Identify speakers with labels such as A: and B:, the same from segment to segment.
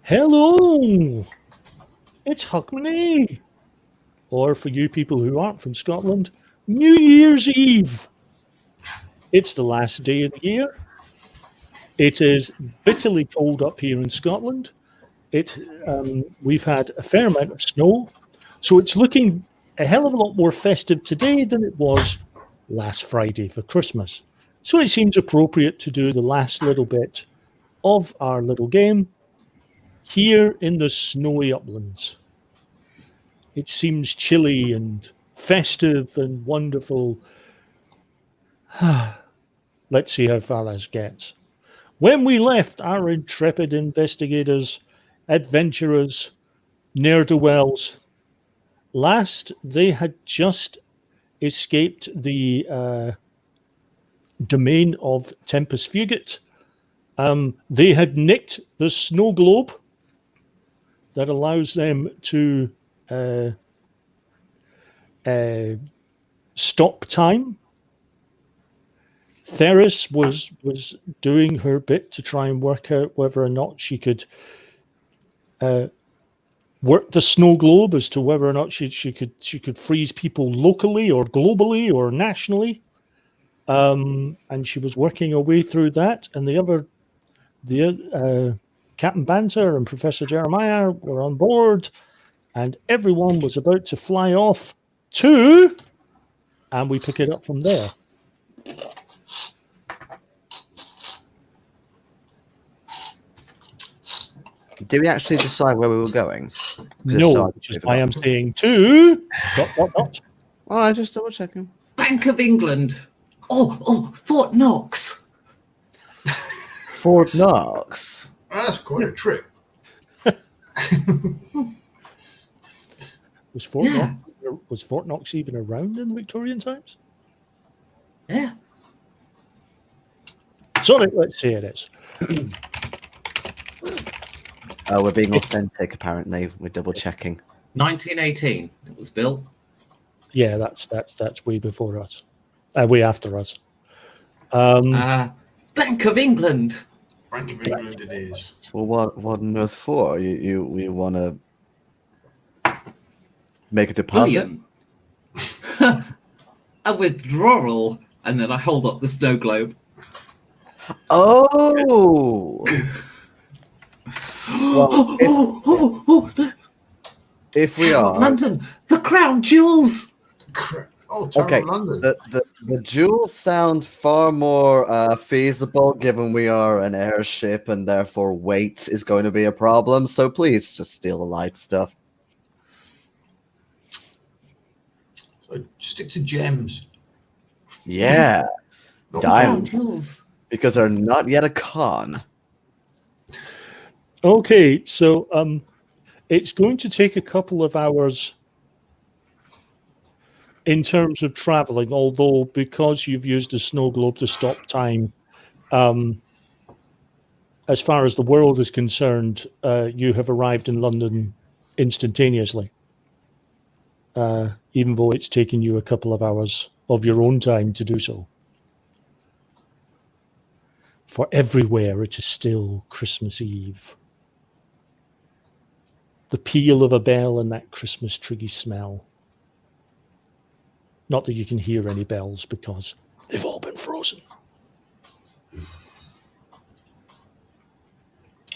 A: Hello, it's Huckmanay. Or for you people who aren't from Scotland, New Year's Eve. It's the last day of the year. It is bitterly cold up here in Scotland. We've had a fair amount of snow, so it's looking a hell of a lot more festive today than it was last Friday for Christmas. So it seems appropriate to do the last little bit of our little game here in the snowy uplands. It seems chilly and festive and wonderful. Let's see how far this gets. When we left, our intrepid investigators, adventurers, ne'er-do-wells, last they had just escaped the domain of Tempus Fugit. They had nicked the snow globe that allows them to stop time. Theris was doing her bit to try and work out whether or not she could work the snow globe as to whether or not she could freeze people locally or globally or nationally. And she was working her way through that. And the Captain Banter and Professor Jeremiah were on board, and everyone was about to fly off to, and we pick it up from there.
B: Did we actually decide where we were going?
A: No, which is why I'm saying to ...
B: Oh, I just double checking.
C: Bank of England. Oh, Fort Knox.
B: Fort Knox.
D: That's quite a trip.
A: Was Fort Knox even around in the Victorian times?
C: Yeah.
A: Sorry, let's say it is.
B: We're being authentic, apparently. We're double checking.
C: 1918 it was built.
A: Yeah, that's way before us. Way after us.
C: Bank of England.
D: Bank of England it is.
B: Well, what on earth for? You want to make a deposit?
C: A withdrawal. And then I hold up the snow globe.
B: Oh! Well, if we
C: Tower
B: are
C: of London, the crown jewels.
D: Oh, Tower
B: okay,
D: of London.
B: the jewels sound far more feasible, given we are an airship and therefore weight is going to be a problem. So please just steal the light stuff.
D: So stick to gems.
B: Yeah,
D: Not
B: diamonds,
C: Jewels.
B: because they're not yet a con.
A: Okay, so it's going to take a couple of hours in terms of traveling, although because you've used a snow globe to stop time, as far as the world is concerned, you have arrived in London instantaneously, even though it's taken you a couple of hours of your own time to do so. For everywhere, it is still Christmas Eve. The peal of a bell and that Christmas tree smell. Not that you can hear any bells because they've all been frozen.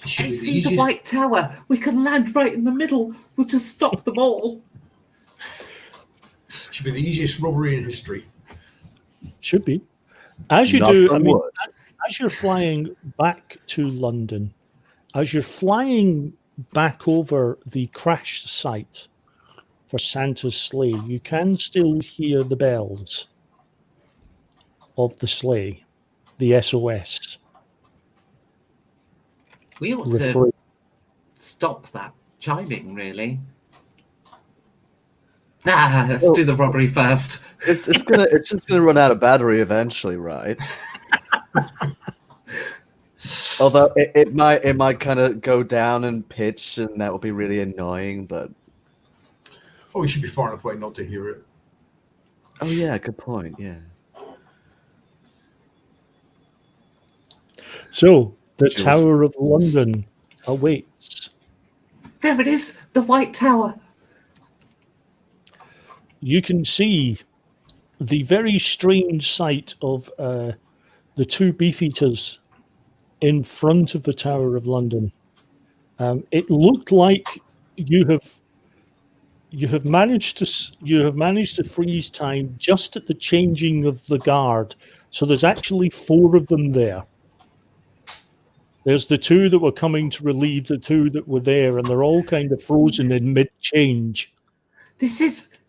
C: I see the White Tower. We can land right in the middle. We'll just stop them all.
D: Should be the easiest robbery in history.
A: Should be. As you
B: Knock
A: do,
B: on wood.
A: as you're flying back to London, as you're flying back over the crash site for Santa's sleigh, you can still hear the bells of the sleigh, the SOS.
C: We ought to stop that chiming, really. Let's do the robbery first.
B: It's just gonna run out of battery eventually, right? Although it might kind of go down and pitch, and that will be really annoying. But
D: We should be far enough away not to hear it.
B: oh yeah, good point. Yeah.
A: So the Tower of London awaits
C: There it is, the White Tower.
A: You can see the very strange sight of the two beefeaters in front of the Tower of London. It looked like you have managed to freeze time just at the changing of the guard. So there's actually 4 of them there. There's the 2 that were coming to relieve the 2 that were there, and they're all kind of frozen in mid-change.
C: This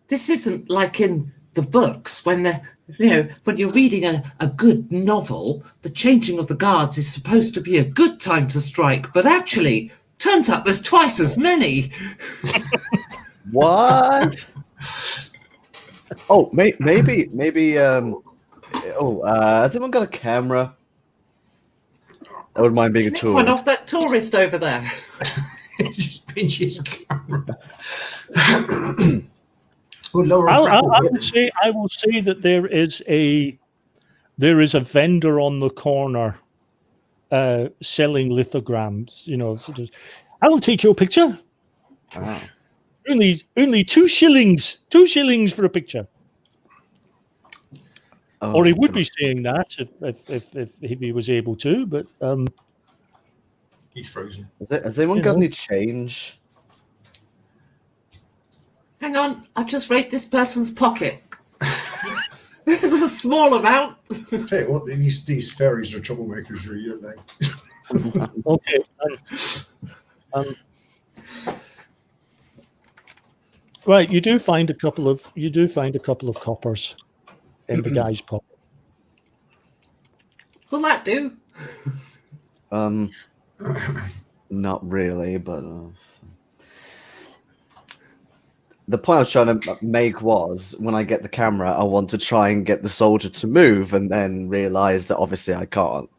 C: isn't like in the books when when you're reading a good novel, the changing of the guards is supposed to be a good time to strike, but actually, turns out there's twice as many.
B: What? Oh, maybe. Has anyone got a camera? I wouldn't mind being a
C: Nick
B: tool.
C: one off that tourist over there.
D: Just pinch his camera. Oh, lower
A: I will say that there is a vendor on the corner selling lithograms. Sort of, I will take your picture.
B: Ah.
A: Only 2 shillings. 2 shillings for a picture.
B: Oh,
A: Or he would be saying that if he was able to, but
D: he's frozen.
B: Has anyone got any change?
C: Hang on, I'll just rate this person's pocket. This is a small amount.
D: Tell you what, these fairies are troublemakers, really, aren't they?
A: okay. Right, you do find a couple of coppers in the guy's pocket.
C: Will that do?
B: Not really, but the point I was trying to make was when I get the camera, I want to try and get the soldier to move, and then realize that obviously I can't.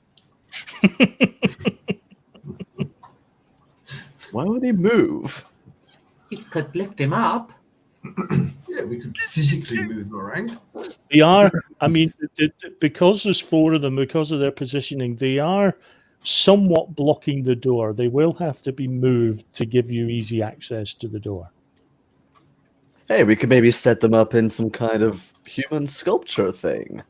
B: Why would he move?
C: You could lift him up.
D: Yeah, we could physically move them around.
A: They are, I mean, because there's 4 of them, because of their positioning, they are somewhat blocking the door. They will have to be moved to give you easy access to the door.
B: Hey, we could maybe set them up in some kind of human sculpture thing.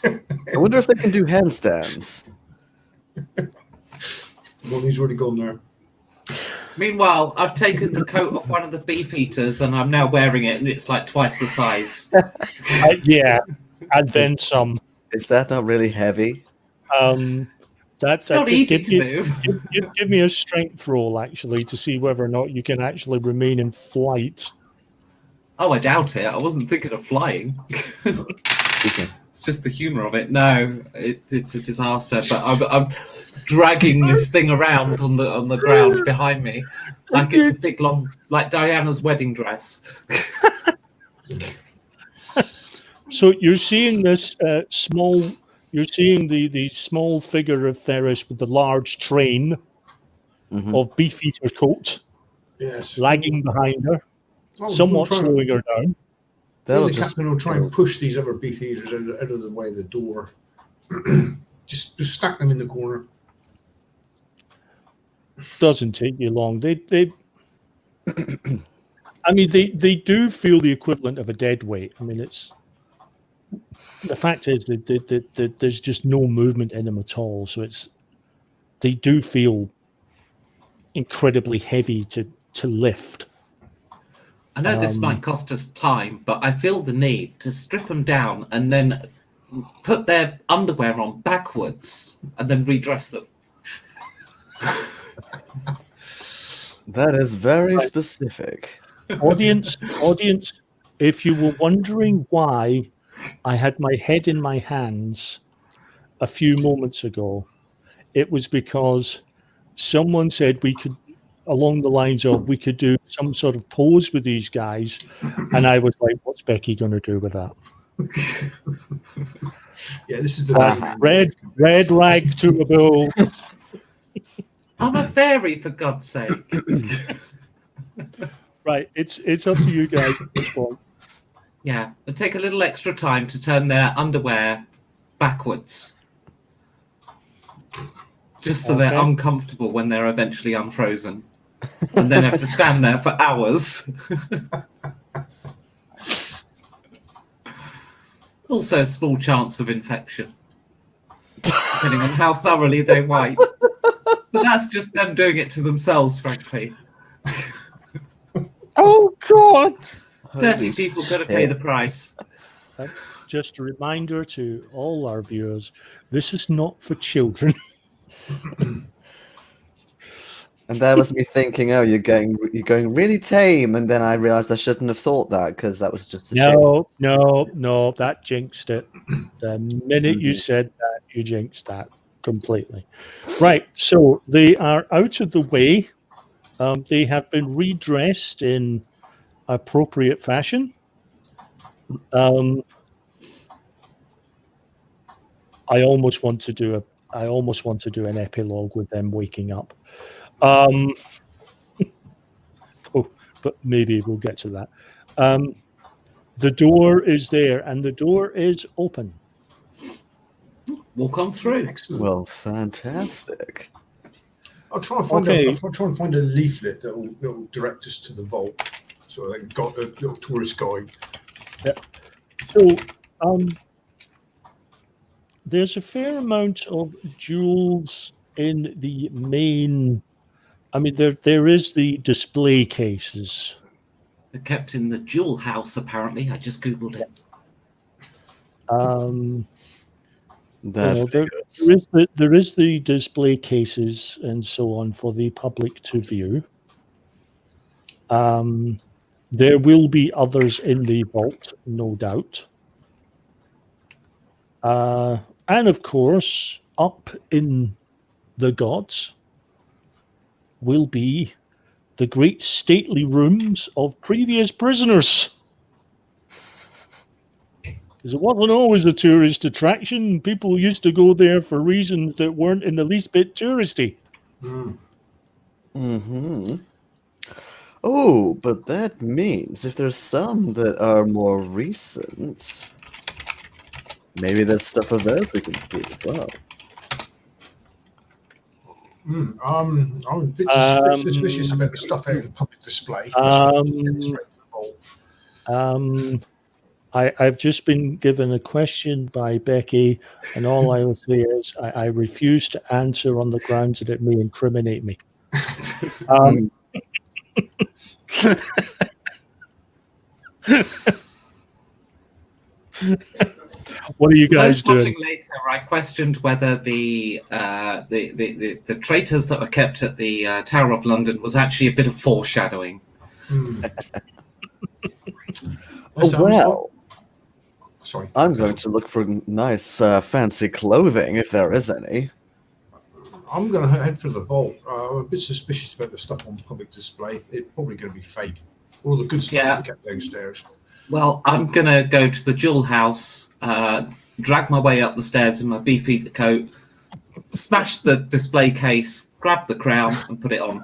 B: I wonder if they can do handstands.
D: Ronnie's already gone there.
C: Meanwhile, I've taken the coat off one of the beefeaters and I'm now wearing it, and it's like twice the size.
A: Yeah, and then some.
B: Is that not really heavy?
C: It's not easy to move.
A: Give me a strength roll, actually, to see whether or not you can actually remain in flight.
C: Oh, I doubt it. I wasn't thinking of flying. It's just the humour of it. No, it's a disaster. But I'm dragging this thing around on the ground behind me, like it's a big long, like Diana's wedding dress.
A: So you're seeing this small. You're seeing the small figure of Ferris with the large train of beefeater coat, lagging behind her, somewhat slowing her down.
D: The captain will try and push these other beefeaters out of the way of the door. just stack them in the corner.
A: Doesn't take you long. They I mean, they do feel the equivalent of a dead weight. I mean, it's the fact is that there's just no movement in them at all. So they do feel incredibly heavy to lift.
C: I know this might cost us time, but I feel the need to strip them down and then put their underwear on backwards and then redress them.
B: That is very specific.
A: Audience, if you were wondering why I had my head in my hands a few moments ago, it was because someone said we could, along the lines of we could do some sort of pose with these guys, and I was like, what's Becky going to do with that?
D: Yeah, this is the
A: red rag to a bull.
C: I'm a fairy, for God's sake.
A: Right, it's up to you guys at this point.
C: Yeah, it'll take a little extra time to turn their underwear backwards. Just so they're
A: Okay.
C: uncomfortable when they're eventually unfrozen. And then have to stand there for hours. Also a small chance of infection, depending on how thoroughly they wipe. But that's just them doing it to themselves, frankly.
A: Oh, God!
C: Dirty
B: Holy
C: people got to
B: shit.
C: pay the price.
A: Just a reminder to all our viewers, this is not for children.
B: And that was me thinking, oh, you're going really tame, and then I realized I shouldn't have thought that because that was just a joke.
A: No, that jinxed it. The minute you
B: Mhm.
A: said that, you jinxed that completely. Right, so they are out of the way. They have been redressed in appropriate fashion. I almost want to do an epilogue with them waking up. But maybe we'll get to that. The door is there, and the door is open.
C: Walk on through.
D: Excellent.
B: Well, fantastic.
D: I'll try and find
A: Okay.
D: I'll try and find a leaflet that'll direct us to the vault. So I got a little tourist guide.
A: So there's a fair amount of jewels in the main. I mean, there is the display cases.
C: They're kept in the jewel house, apparently. I just Googled it.
B: That
A: There is the display cases and so on for the public to view. There will be others in the vault, no doubt. And of course, up in the gods will be the great stately rooms of previous prisoners. Because it wasn't always a tourist attraction. People used to go there for reasons that weren't in the least bit touristy.
B: Mm-hmm. Oh, but that means if there's some that are more recent, maybe there's stuff of those we can do as well.
D: I'm a bit suspicious about the stuff out in public display.
A: I've just been given a question by Becky, and all I will say is I refuse to answer on the grounds that it may incriminate me. What are you guys
C: For those
A: doing?
C: watching later, I questioned whether the traitors that were kept at the Tower of London was actually a bit of foreshadowing.
B: Well,
D: sorry.
B: I'm going to look for nice, fancy clothing if there is any.
D: I'm going to head for the vault. I'm a bit suspicious about the stuff on public display. It's probably going to be fake. All the good stuff we kept downstairs.
C: Well, I'm going to go to the jewel house, drag my way up the stairs in my beefeater coat, smash the display case, grab the crown, and put it on.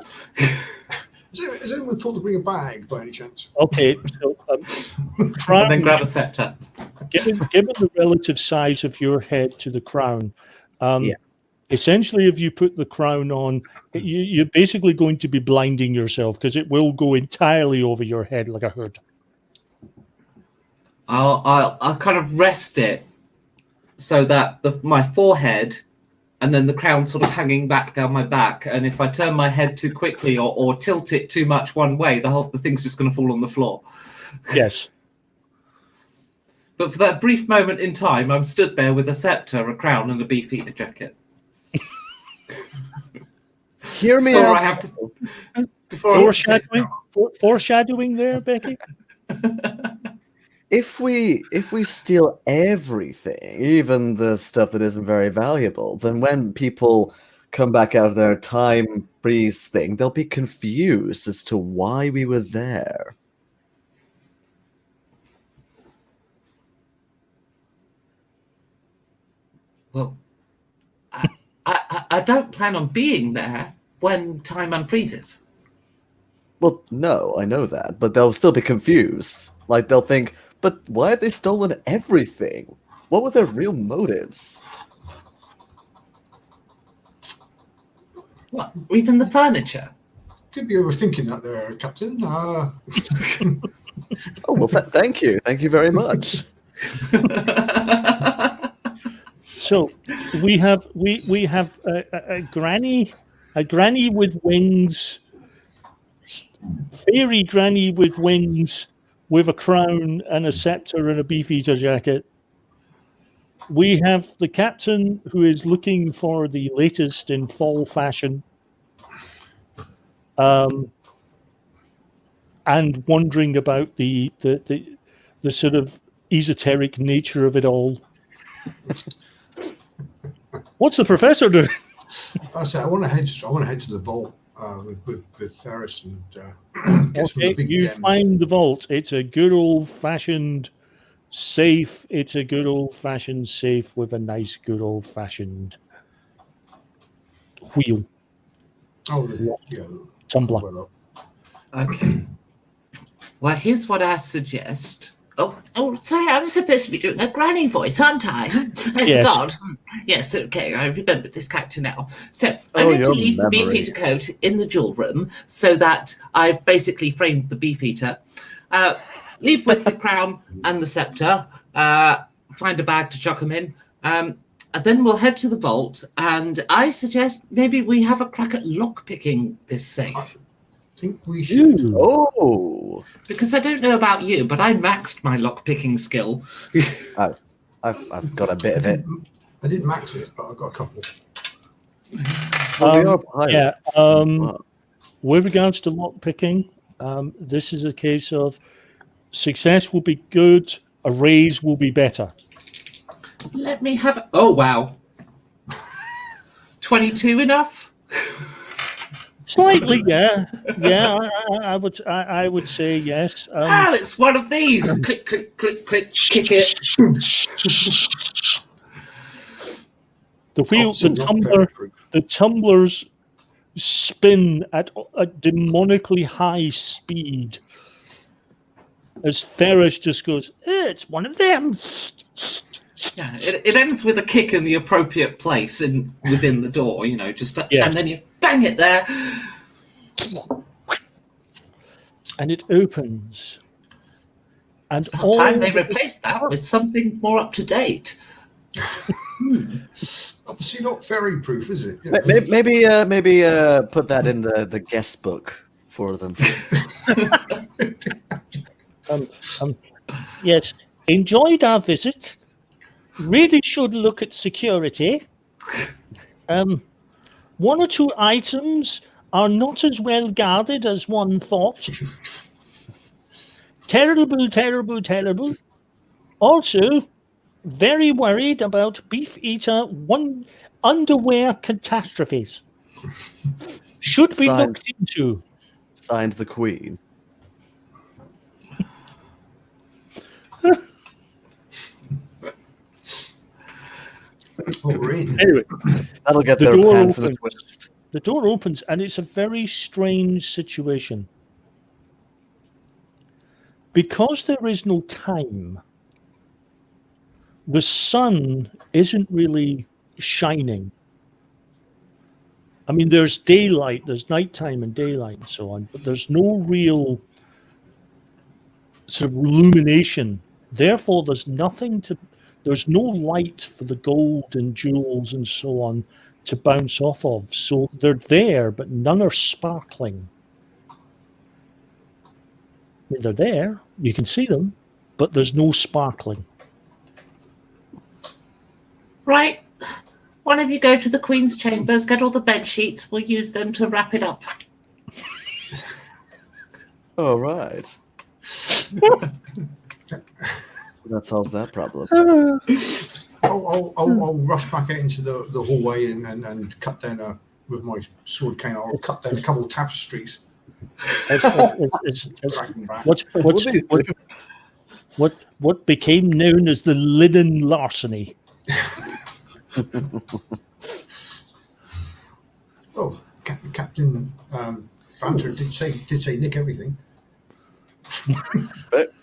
D: Is anyone thought to bring a bag by any chance?
A: Okay, so crown,
C: And then grab a scepter.
A: given the relative size of your head to the crown, essentially, if you put the crown on, you're basically going to be blinding yourself because it will go entirely over your head like a hood.
C: I'll kind of rest it so that my forehead and then the crown sort of hanging back down my back. And if I turn my head too quickly or tilt it too much one way, the thing's just going to fall on the floor.
A: Yes.
C: But for that brief moment in time, I'm stood there with a scepter, a crown, and a beefeater jacket.
B: Hear me
C: Before
B: out.
C: I have to
A: Foreshadowing there, Becky?
B: If we steal everything, even the stuff that isn't very valuable, then when people come back out of their time freeze thing, they'll be confused as to why we were there.
C: Well, I don't plan on being there when time unfreezes.
B: Well, no, I know that, but they'll still be confused. Like, they'll think, but why have they stolen everything? What were their real motives?
C: What? Even the furniture?
D: Could be overthinking that there, Captain.
B: Oh well, thank you very much.
A: So we have a granny with wings, fairy granny with wings, with a crown and a scepter and a beefeater jacket. We have the captain who is looking for the latest in fall fashion, and wondering about the sort of esoteric nature of it all. What's the professor doing?
D: I say I want to head to the vault with Ferris and get some of the big
A: You
D: gems.
A: find the vault. It's a good old-fashioned safe. It's a good old-fashioned safe with a nice good old-fashioned wheel.
D: Oh, yeah.
A: Tumbler.
D: Well,
C: Okay. Well, here's what I suggest. Oh, sorry, I'm supposed to be doing a granny voice, aren't I? I
A: Yes.
C: forgot. Yes, okay, I remember this character now. So I'm
B: Oh,
C: going to
B: your
C: leave the
B: memory.
C: beefeater coat in the jewel room so that I've basically framed the beefeater. Leave with the crown and the scepter. Find a bag to chuck them in. And then we'll head to the vault, and I suggest maybe we have a crack at lockpicking this safe.
D: I think we should.
A: Ooh.
B: Oh,
C: Because I don't know about you, but I maxed my lockpicking skill.
B: I've got a bit of it.
D: I didn't max it, but I got a couple.
B: Well, we are pirates.
A: yeah,
B: Wow.
A: With regards to lockpicking, this is a case of success will be good, a raise will be better.
C: Let me have. Oh wow, 22 enough?
A: Slightly, yeah. I would say yes.
C: Oh, it's one of these. Click, click, click, click, kick it.
A: The wheel,
D: Obviously
A: the
D: not
A: tumbler,
D: fail-proof.
A: the tumblers spin at a demonically high speed as Ferris just goes, it's one of them.
C: Yeah, it ends with a kick in the appropriate place within the door, just
A: Yeah.
C: and then you bang it there.
A: And it opens. And
C: About
A: all
C: time they replaced that with something more up to date.
D: Obviously not fairy-proof, is it?
B: Maybe put that in the guest book for them.
A: yes, enjoyed our visit. Really should look at security. One or two items are not as well guarded as one thought. Terrible, terrible, terrible. Also, very worried about beef-eater underwear catastrophes. Should be
B: Signed.
A: looked into.
B: Signed the Queen.
D: Oh, we're in.
A: Anyway,
B: That'll get
A: The
B: their
A: door
B: pants in a
A: opens.
B: twist.
A: the door opens and it's a very strange situation. Because there is no time, the sun isn't really shining. I mean, there's daylight, there's nighttime and daylight and so on, but there's no real sort of illumination. Therefore, there's no light for the gold and jewels and so on to bounce off of. So they're there, but none are sparkling. I mean, they're there, you can see them, but there's no sparkling.
C: Right. One of you go to the Queen's chambers, get all the bed sheets. We'll use them to wrap it up.
B: Oh, right. That solves that problem.
D: I'll rush back out into the hallway and cut down with my sword cane. I'll cut down a couple of tapestries. Drag them back.
A: What became known as the linen larceny.
D: Oh, Captain Banter did say nick everything.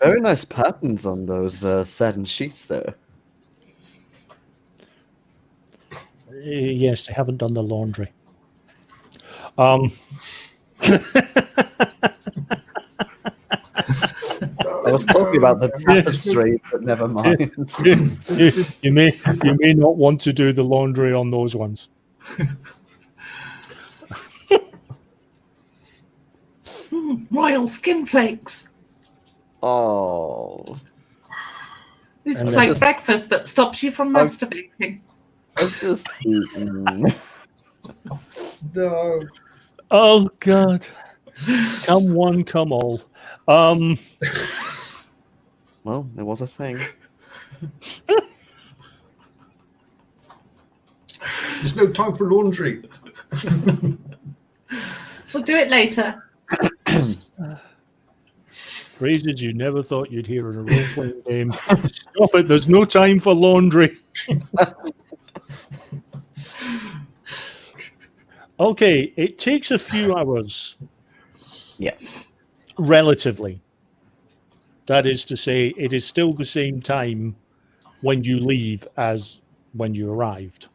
B: Very nice patterns on those satin sheets there.
A: Yes, they haven't done the laundry. Um,
B: I was talking about the tapestry, but never mind.
A: you may not want to do the laundry on those ones.
C: Royal skin flakes.
B: Oh,
C: It's
A: And
C: like
B: just-
C: breakfast that stops you from masturbating.
B: I've just eaten.
D: No.
A: Oh God! Come one, come all.
B: Well, there was a thing.
D: There's no time for laundry.
C: We'll do it later.
A: Phrases you never thought you'd hear in a role-playing game. Stop it! There's no time for laundry. Okay, it takes a few hours,
B: Yes.
A: relatively. That is to say, it is still the same time when you leave as when you arrived.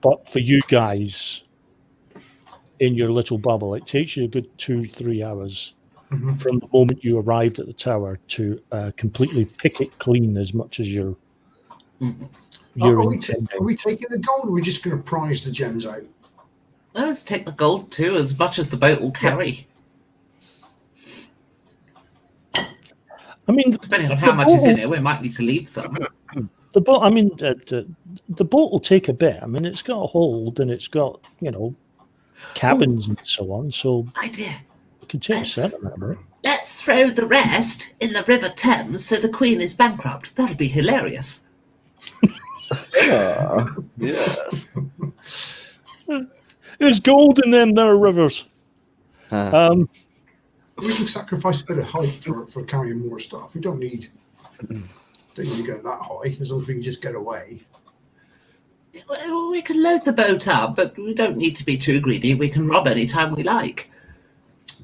A: But for you guys, in your little bubble, it takes you a good 2-3 hours from the moment you arrived at the tower to completely pick it clean as much as you're
D: Are we
A: intending.
D: taking the gold, or are we just going to prize the gems out?
C: Let's take the gold too, as much as the boat will carry.
A: I mean,
C: Depending on how much is in it, we might need to leave some.
A: the boat. I mean, the boat will take a bit. I mean, it's got a hold and it's got cabins and so on. So
C: Idea.
A: it can take a certain amount of it.
C: Let's throw the rest in the River Thames so the Queen is bankrupt. That'll be hilarious.
B: Yes.
A: There's gold in them there rivers.
B: Huh.
D: We can sacrifice a bit of height for carrying more stuff. We don't need to go that high, as long as we can just get away.
C: Well, we can load the boat up, but we don't need to be too greedy. We can rob any time we like.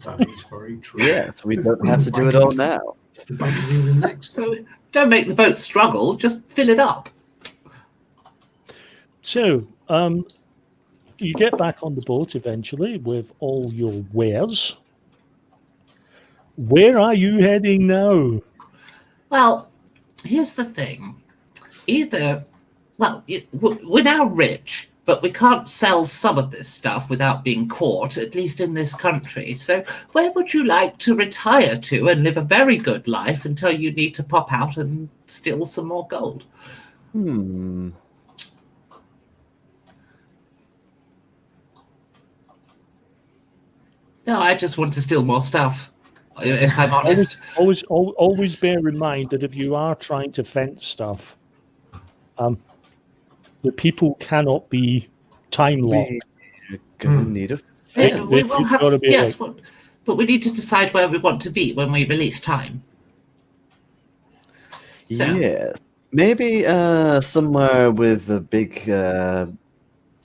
D: That is very true.
B: Yes, we don't have to do it all now.
D: The bank is in the next.
C: So don't make the boat struggle, just fill it up.
A: So you get back on the boat eventually with all your wares. Where are you heading now?
C: Well, here's the thing. We're now rich, but we can't sell some of this stuff without being caught, at least in this country. So where would you like to retire to and live a very good life until you need to pop out and steal some more gold? No, I just want to steal more stuff, if I'm honest.
A: Always bear in mind that if you are trying to fence stuff, the people cannot be time locked.
B: We're gonna need a
C: Yeah, we
A: It's
C: will have
A: gotta
C: to,
A: be
C: yes, but we need to decide where we want to be when we release time. So,
B: yes. Maybe somewhere with a big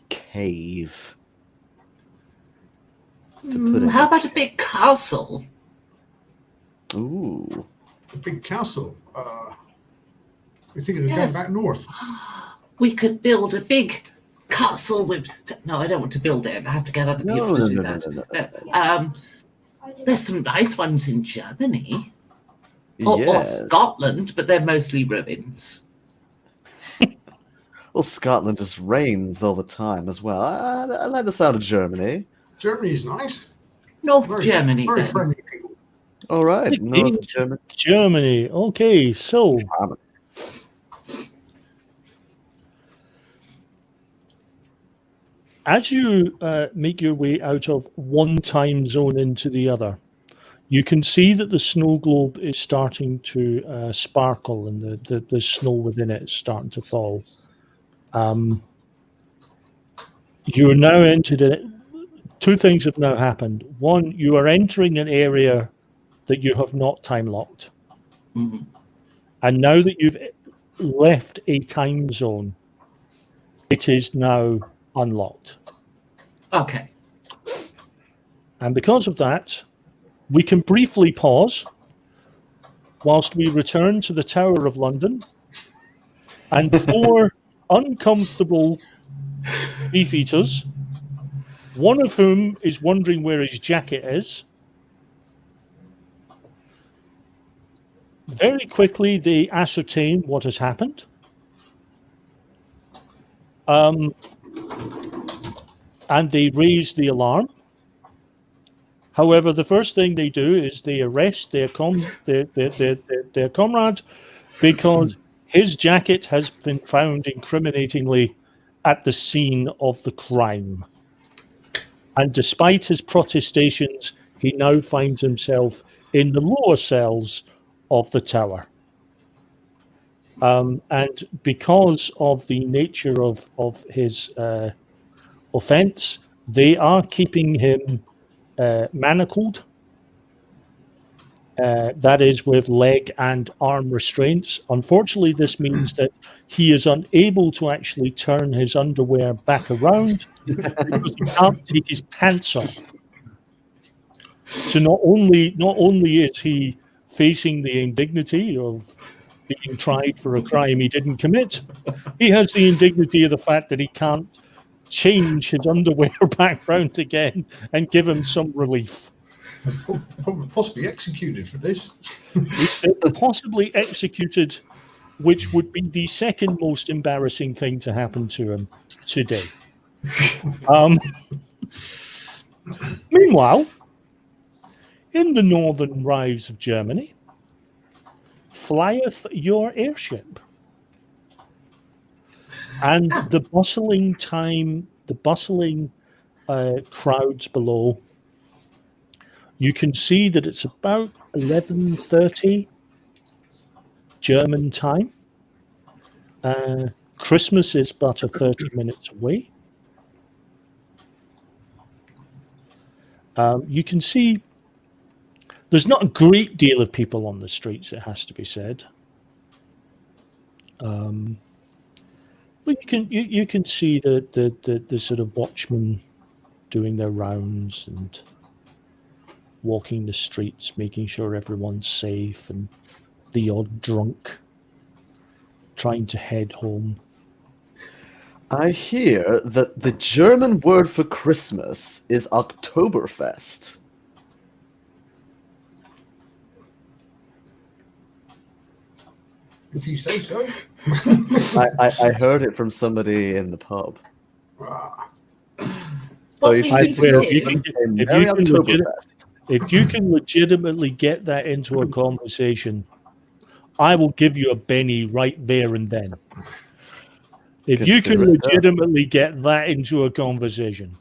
B: cave. To put it.
C: how about a big castle?
B: Ooh.
D: The big castle. We're thinking of
C: Yes.
D: going back north.
C: We could build a big castle with. No, I don't want to build it. I have to get other people to do that.
B: No.
C: There's some nice ones in Germany or
B: Yes.
C: Scotland, but they're mostly ruins.
B: Well, Scotland just rains all the time as well. I like the sound of Germany.
D: Germany is nice.
C: North Germany,
D: Very
C: then.
D: friendly people.
B: All right,
A: Big
B: North
A: English.
B: Germany.
A: Germany. Okay, so as you make your way out of one time zone into the other, you can see that the snow globe is starting to sparkle and the snow within it is starting to fall. You're now entered it. Two things have now happened. One, you are entering an area that you have not time locked.
C: Mhm.
A: And now that you've left a time zone, it is now unlocked.
C: Okay.
A: And because of that, we can briefly pause whilst we return to the Tower of London and 4 uncomfortable beef eaters one of whom is wondering where his jacket is. Very quickly, they ascertain what has happened. And they raise the alarm. However, the first thing they do is they arrest their comrade because his jacket has been found incriminatingly at the scene of the crime. And despite his protestations, he now finds himself in the lower cells of the tower. And because of the nature of his offence, they are keeping him manacled. That is with leg and arm restraints. Unfortunately, this means that he is unable to actually turn his underwear back around because he can't take his pants off. So not only is he facing the indignity of being tried for a crime he didn't commit, he has the indignity of the fact that he can't change his underwear back round again and give him some relief.
D: Possibly executed for this.
A: Possibly executed, which would be the second most embarrassing thing to happen to him today. Meanwhile, in the northern rives of Germany, flieth your airship. And the bustling crowds below, you can see that it's about 11:30 German time. Christmas is but 30 minutes away. You can see there's not a great deal of people on the streets, it has to be said. But you can see the sort of watchmen doing their rounds and walking the streets, making sure everyone's safe, and the odd drunk trying to head home.
B: I hear that the German word for Christmas is Oktoberfest.
D: If you say so.
B: I heard it from somebody in the pub.
E: What we
B: if
E: need to do-
A: If you can legitimately get that into a conversation, I will give you a Benny right there and then. If you can
B: Consider it done.
A: legitimately get that into a conversation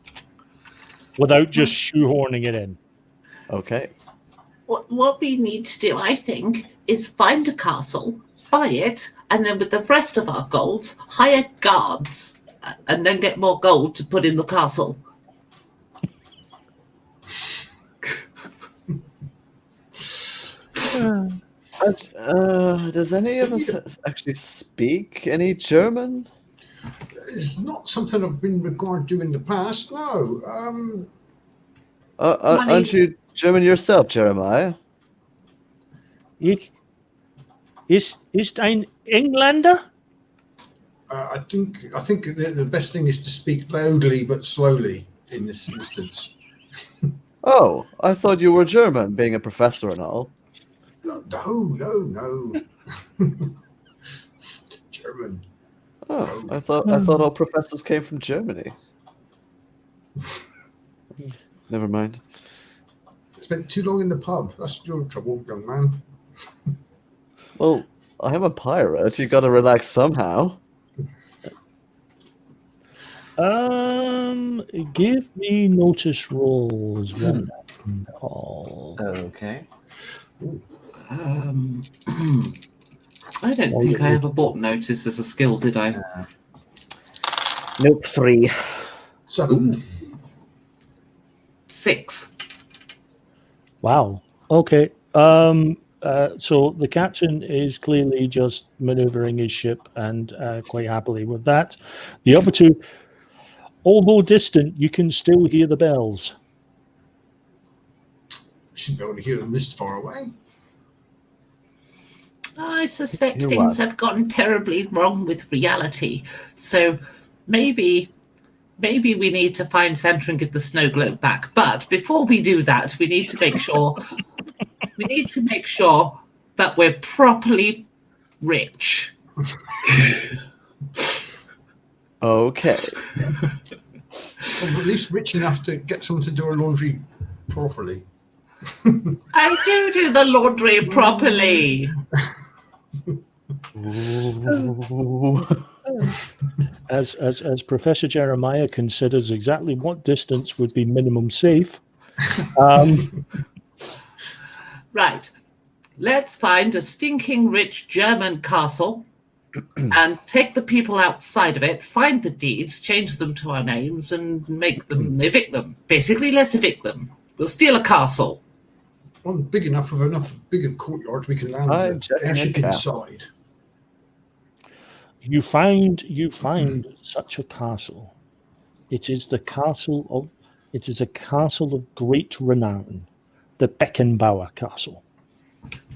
A: without just shoehorning it in.
B: Okay.
E: What we need to do, I think, is find a castle, buy it, and then with the rest of our golds, hire guards, and then get more gold to put in the castle.
B: Does any of us actually speak any German?
D: It's not something I've been regarded to in the past, no.
B: Aren't you German yourself, Jeremiah?
A: Ist ein Engländer?
D: I think the best thing is to speak loudly but slowly in this instance.
B: Oh, I thought you were German, being a professor and all.
D: No. German.
B: Oh, I thought all professors came from Germany. Never mind.
D: Spent too long in the pub. That's your trouble, young man.
B: Well, I am a pirate. You got to relax somehow.
A: Give me notice rolls. One and all.
C: Okay. I don't think I ever bought notice as a skill, did I?
B: Nope, 3.
D: 7.
E: 6.
A: Wow. Okay. So the captain is clearly just maneuvering his ship and quite happily with that. The other two, although distant, you can still hear the bells.
D: Should be able to hear them this far away.
E: I suspect
B: You're
E: things
B: right.
E: have gone terribly wrong with reality. So maybe maybe we need to find Santa and give the snow globe back. But before we do that, we need to make sure that we're properly rich.
B: Okay.
D: Well, at least rich enough to get someone to do our laundry properly.
E: I do the laundry properly.
A: As Professor Jeremiah considers exactly what distance would be minimum safe.
E: Right. Let's find a stinking rich German castle and take the people outside of it, find the deeds, change them to our names, and make them evict them. Basically, let's evict them. We'll steal a castle.
D: One big enough with enough bigger courtyard we can land
B: I'm
D: the
B: checking
D: airship
B: it out.
D: inside.
A: You find such a castle. It is a castle of great renown, the Beckenbauer Castle.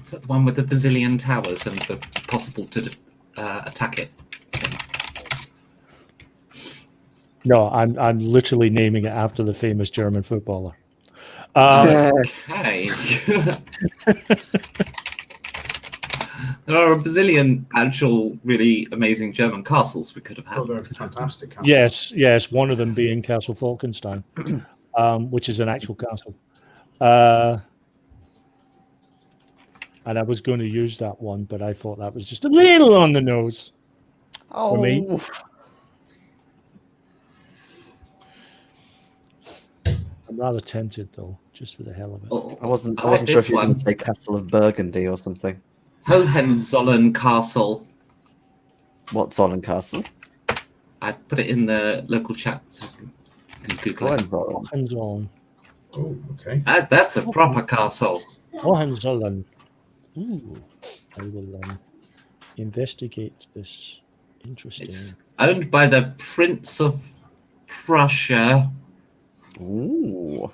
C: Is that the one with the bazillion towers and the possible to attack it?
A: No, I'm literally naming it after the famous German footballer.
C: Okay. There are a bazillion actual really amazing German castles we could have
D: Oh,
C: had.
D: they're fantastic castles.
A: Yes, one of them being Castle Falkenstein, which is an actual castle. And I was going to use that one, but I thought that was just a little on the nose for me. I'm rather tempted, though, just for the hell of it.
C: Oh,
B: I wasn't
C: like
B: sure
C: this
B: if you were
C: one.
B: going to say Castle of Burgundy or something.
C: Hohenzollern Castle.
B: What's on in Castle?
C: I've put it in the local chat so you can Google it.
B: Hohenzollern.
A: Hohenzollern.
D: Oh, okay.
C: That's a proper castle.
A: Hohenzollern. Ooh, I will investigate this. Interesting.
C: It's owned by the Prince of Prussia.
B: Ooh.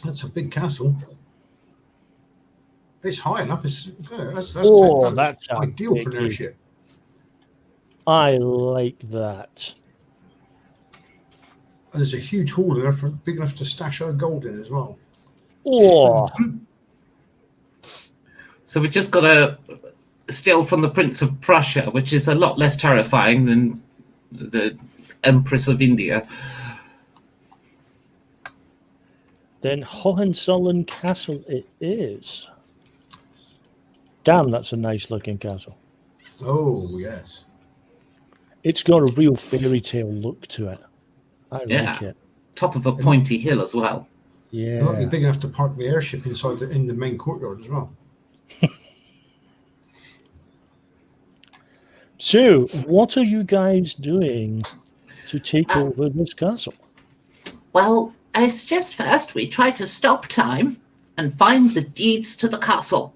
D: That's a big castle. It's high enough. That's
A: that's a
D: ideal for an
A: big-
D: airship.
A: I like that.
D: And there's a huge hall there, big enough to stash our gold in as well.
A: Oh,
C: So we just got to steal from the Prince of Prussia, which is a lot less terrifying than the Empress of India.
A: then Hohenzollern Castle it is. Damn, that's a nice looking castle.
D: Oh, yes.
A: It's got a real fairy tale look to it. I
C: Yeah.
A: like it.
C: Top of a pointy hill as well.
D: It might be
A: Yeah.
D: big enough to park the airship inside in the main courtyard as well.
A: So, what are you guys doing to take over this castle?
E: Well, I suggest first we try to stop time and find the deeds to the castle.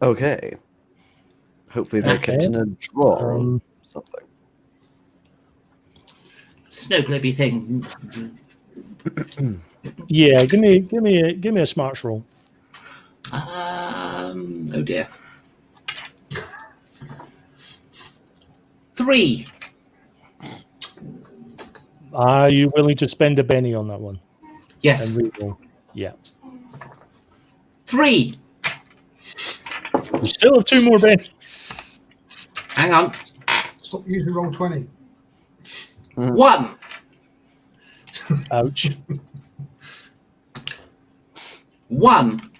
B: Okay. Hopefully they're
A: Okay.
B: kept in a drawer or
A: Um,
B: something.
E: Snow globey thing.
A: Yeah, give me a smarts roll.
E: Oh dear. 3.
A: Are you willing to spend a penny on that one?
C: Yes.
A: And re-roll? Yeah.
E: 3.
A: We still have 2 more pennies.
C: Hang on.
D: Stop using roll 20.
C: 1.
A: Ouch.
C: 1.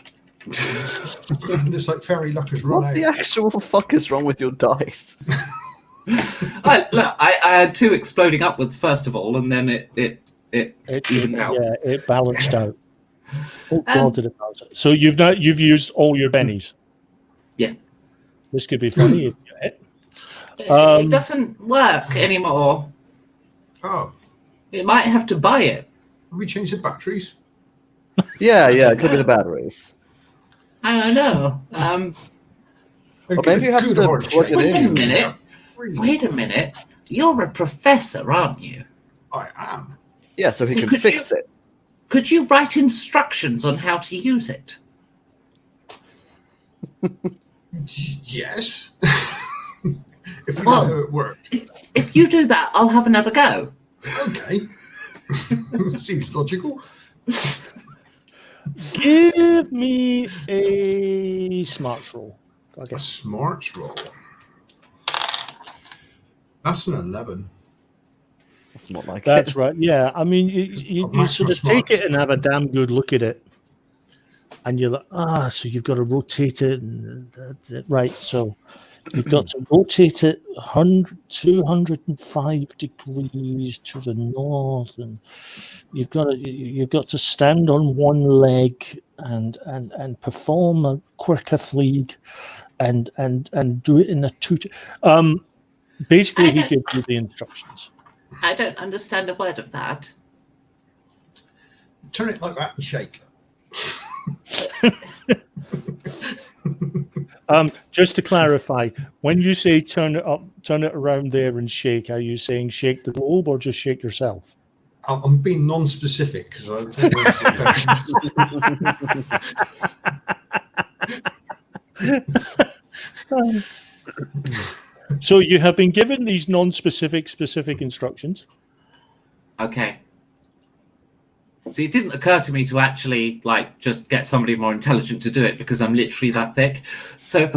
D: It's like fairy luck has run
B: What
D: out.
B: the actual fuck is wrong with your dice?
C: I had 2 exploding upwards first of all, and then it evened out.
A: Yeah, it balanced out. Oh God, did it balance out? So you've used all your pennies.
C: Yeah.
A: This could be funny if you hit.
E: It doesn't work anymore.
D: Oh,
E: You might have to buy it.
D: have we changed the batteries?
B: Yeah, it could be the batteries.
E: I don't know.
B: Or maybe you have to
D: hard
B: plug it
E: Wait a
B: in.
E: minute.
D: Really?
E: Wait a minute. You're a professor, aren't you?
D: I am.
B: Yeah, so he
E: So
B: can
E: could
B: fix it.
E: Could you write instructions on how to use it?
D: Yes. If you
E: Well-
D: know it worked.
E: If you do that, I'll have another go.
D: Okay. Seems logical.
A: Give me a smarts roll. Okay.
D: A smarts roll. That's an 11.
B: That's not like
A: That's
B: it.
A: right. Yeah. I mean, you
D: Max
A: sort
D: my
A: of take
D: smarts.
A: it and have a damn good look at it. And you're like, so you've got to rotate it. And that's it. Right. So you've got to rotate it 205 degrees to the north. And you've got to stand on one leg and perform a quicker fleek and do it in a two. Basically, he gives you the instructions.
E: I don't understand a word of that.
D: Turn it like that and shake.
A: Just to clarify, when you say turn it up, turn it around there and shake, are you saying shake the globe or just shake yourself?
D: I'm being non-specific because I don't want to.
A: So you have been given these non-specific, specific instructions.
C: Okay. So it didn't occur to me to actually just get somebody more intelligent to do it because I'm literally that thick. So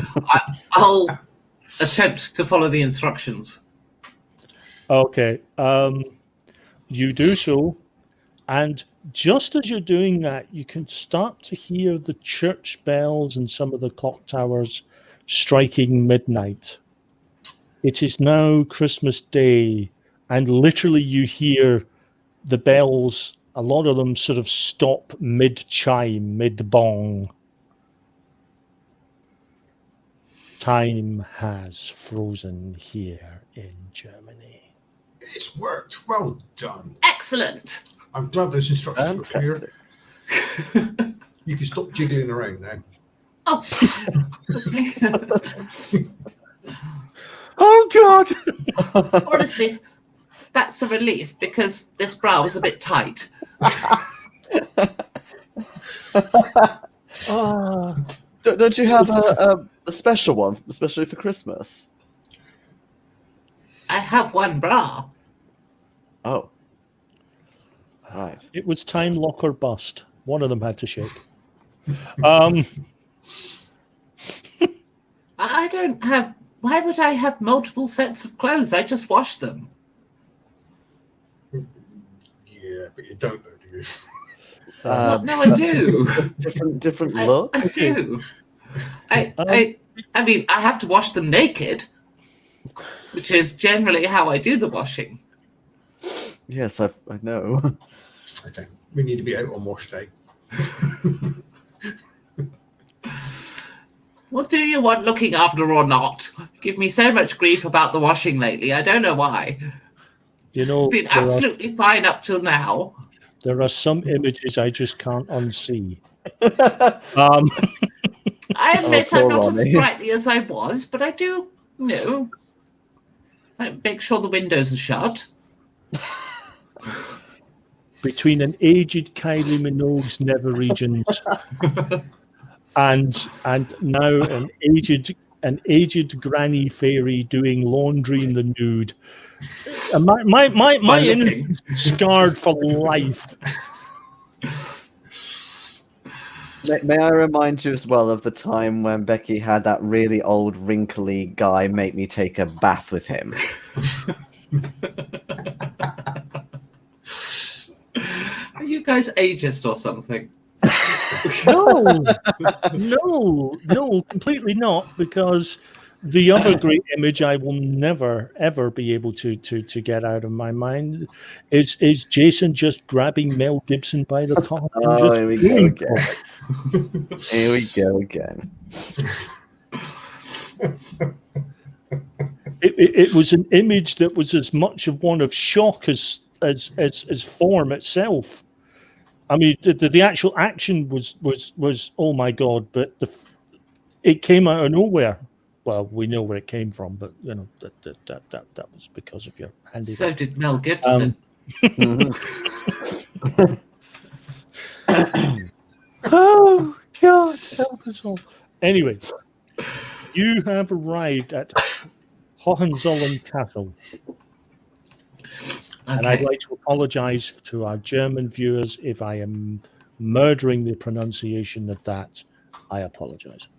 C: I'll attempt to follow the instructions.
A: Okay. You do so, and just as you're doing that, you can start to hear the church bells and some of the clock towers striking midnight. It is now Christmas Day, and literally you hear the bells, a lot of them sort of stop mid-chime, mid-bong. Time has frozen here in Germany.
D: It's worked. Well done.
E: Excellent.
D: I'm glad those instructions were clear. You can stop jiggling around now.
E: Oh,
A: Oh, God!
E: honestly, that's a relief because this bra was a bit tight.
B: Don't you have a special one, especially for Christmas?
E: I have one bra.
B: Oh. Right.
A: It was time lock or bust. One of them had to shake.
E: I don't have. Why would I have multiple sets of clothes? I just wash them.
D: Yeah, but you don't, though, do you?
E: Well, no, I do.
B: Different look.
E: I do. I mean, I have to wash them naked, which is generally how I do the washing.
B: Yes, I know.
D: Okay, we need to be out on wash day.
E: Well, do you want looking after or not? You give me so much grief about the washing lately. I don't know why.
A: You know,
E: It's been absolutely fine up till now.
A: there are some images I just can't unsee.
E: I admit
B: poor
E: I'm not as
B: Ronnie.
E: sprightly as I was, but I do, I make sure the windows are shut.
A: Between an aged Kylie Minogue's Never Regent and now an aged granny fairy doing laundry in the nude. And my innocence is scarred for life.
B: May I remind you as well of the time when Becky had that really old, wrinkly guy make me take a bath with him?
C: Are you guys ageist or something?
A: No, completely not. Because the other great image I will never ever be able to get out of my mind is Jason just grabbing Mel Gibson by the collar.
B: Oh, here we go again. Here we go again.
A: It was an image that was as much of one of shock as form itself. I mean, the actual action was oh my god, but it came out of nowhere. Well, we know where it came from, but you know that was because of your handy.
E: So did Mel Gibson.
A: Oh God, help us all. Anyway, you have arrived at Hohenzollern Castle. And I'd like to apologize to our German viewers if I am murdering the pronunciation of that. I apologize.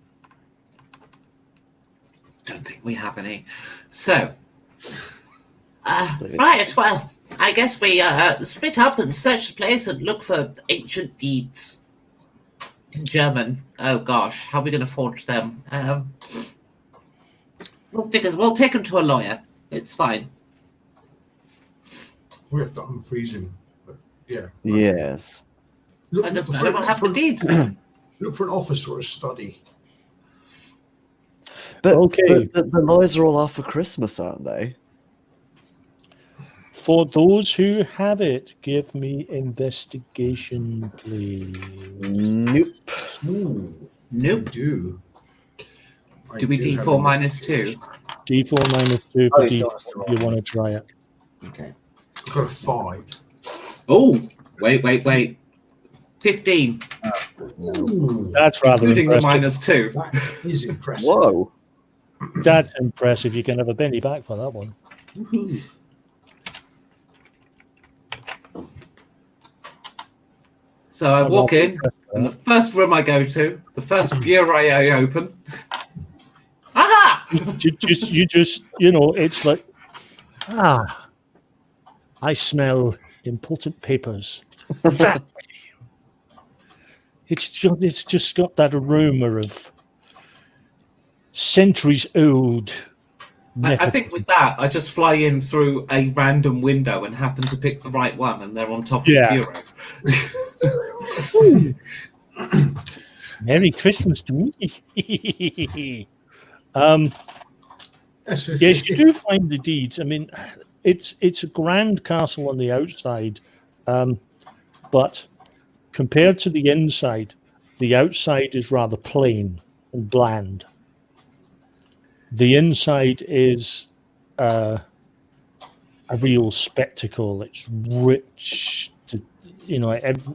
E: Don't think we have any. So, right, well, I guess we split up and search the place and look for ancient deeds. In German. Oh gosh, how are we going to forge them? We'll take them to a lawyer. It's fine.
D: We have to unfreeze him. But yeah.
B: Yes.
E: I just matter. We'll have the deeds then.
D: Look for an office or a study.
B: But,
A: Okay.
B: but the lawyers are all off for Christmas, aren't they?
A: For those who have it, give me investigation, please.
B: Nope.
D: Ooh,
E: Nope.
D: I do.
E: Do we D4 minus 2?
A: D4 minus 2 for D4 if you want to try it.
E: Okay.
D: I've got a 5.
C: Oh,
E: Wait. 15.
D: Ooh,
A: That's rather
C: including the
A: impressive.
C: minus 2.
D: that is impressive.
B: Whoa.
A: That's impressive. You can have a penny back for that one.
E: Woohoo. So I walk in, and the first room I go to, the first bureau I open. Aha!
A: It's like, I smell important papers. That way. It's just got that aroma of centuries old.
C: I think with that, I just fly in through a random window and happen to pick the right one, and they're on top of the bureau.
A: Merry Christmas to me.
D: Yes,
A: Yes, you do find the deeds. I mean, it's a grand castle on the outside, but compared to the inside, the outside is rather plain and bland. The inside is a real spectacle. It's rich.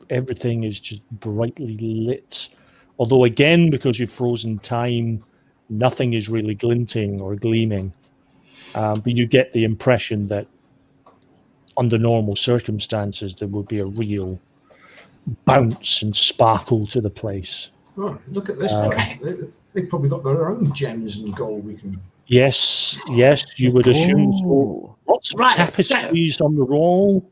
A: Everything is just brightly lit. Although, again, because you've frozen time, nothing is really glinting or gleaming. But you get the impression that under normal circumstances, there would be a real bounce and sparkle to the place.
D: Oh, look at this place. They've probably got their own gems and gold we can...
A: Yes, you would assume so.
B: Ooh.
A: Lots of
E: Right,
A: tapestries on the wall.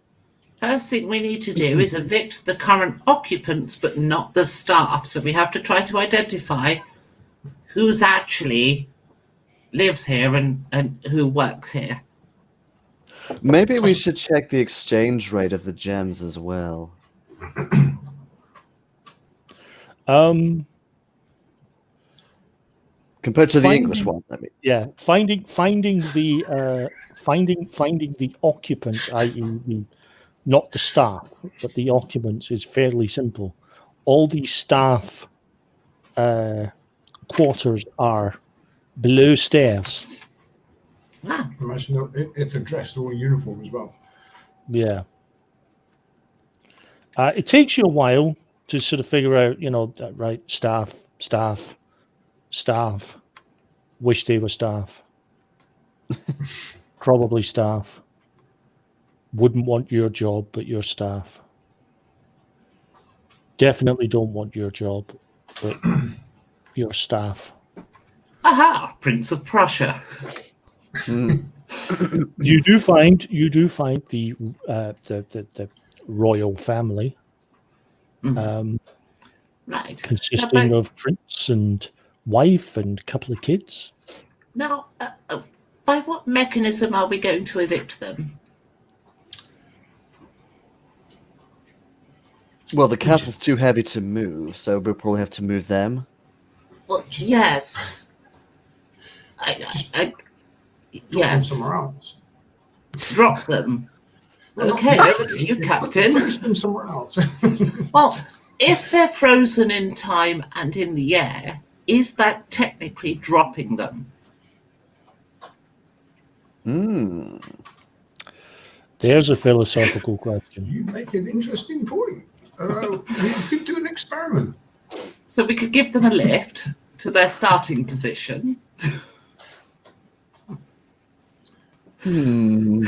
E: First thing we need to do is evict the current occupants, but not the staff. So we have to try to identify who's actually lives here and who works here.
B: Maybe we should check the exchange rate of the gems as well. Compared to the English ones, I mean.
A: Yeah, finding the occupants, i.e., not the staff, but the occupants, is fairly simple. All the staff quarters are below stairs.
D: Imagine if they're dressed all in uniform as well.
A: Yeah. It takes you a while to sort of figure out, right, staff. Wish they were staff. Probably staff. Wouldn't want your job, but your staff. Definitely don't want your job, but your staff.
E: Aha! Prince of Prussia.
A: You do find the royal family,
E: Right.
A: consisting of prince and wife and a couple of kids.
E: Now, by what mechanism are we going to evict them?
B: Well, the castle's too heavy to move, so we'll probably have to move them.
E: Well, yes.
D: Drop
E: Yes.
D: them somewhere else.
E: Drop them.
D: Well,
E: Okay,
D: not
E: over to you, Captain.
D: Place them somewhere else.
E: Well, if they're frozen in time and in the air, is that technically dropping them?
A: There's a philosophical question.
D: You make an interesting point. We could do an experiment.
E: So we could give them a lift to their starting position.
B: Hmm.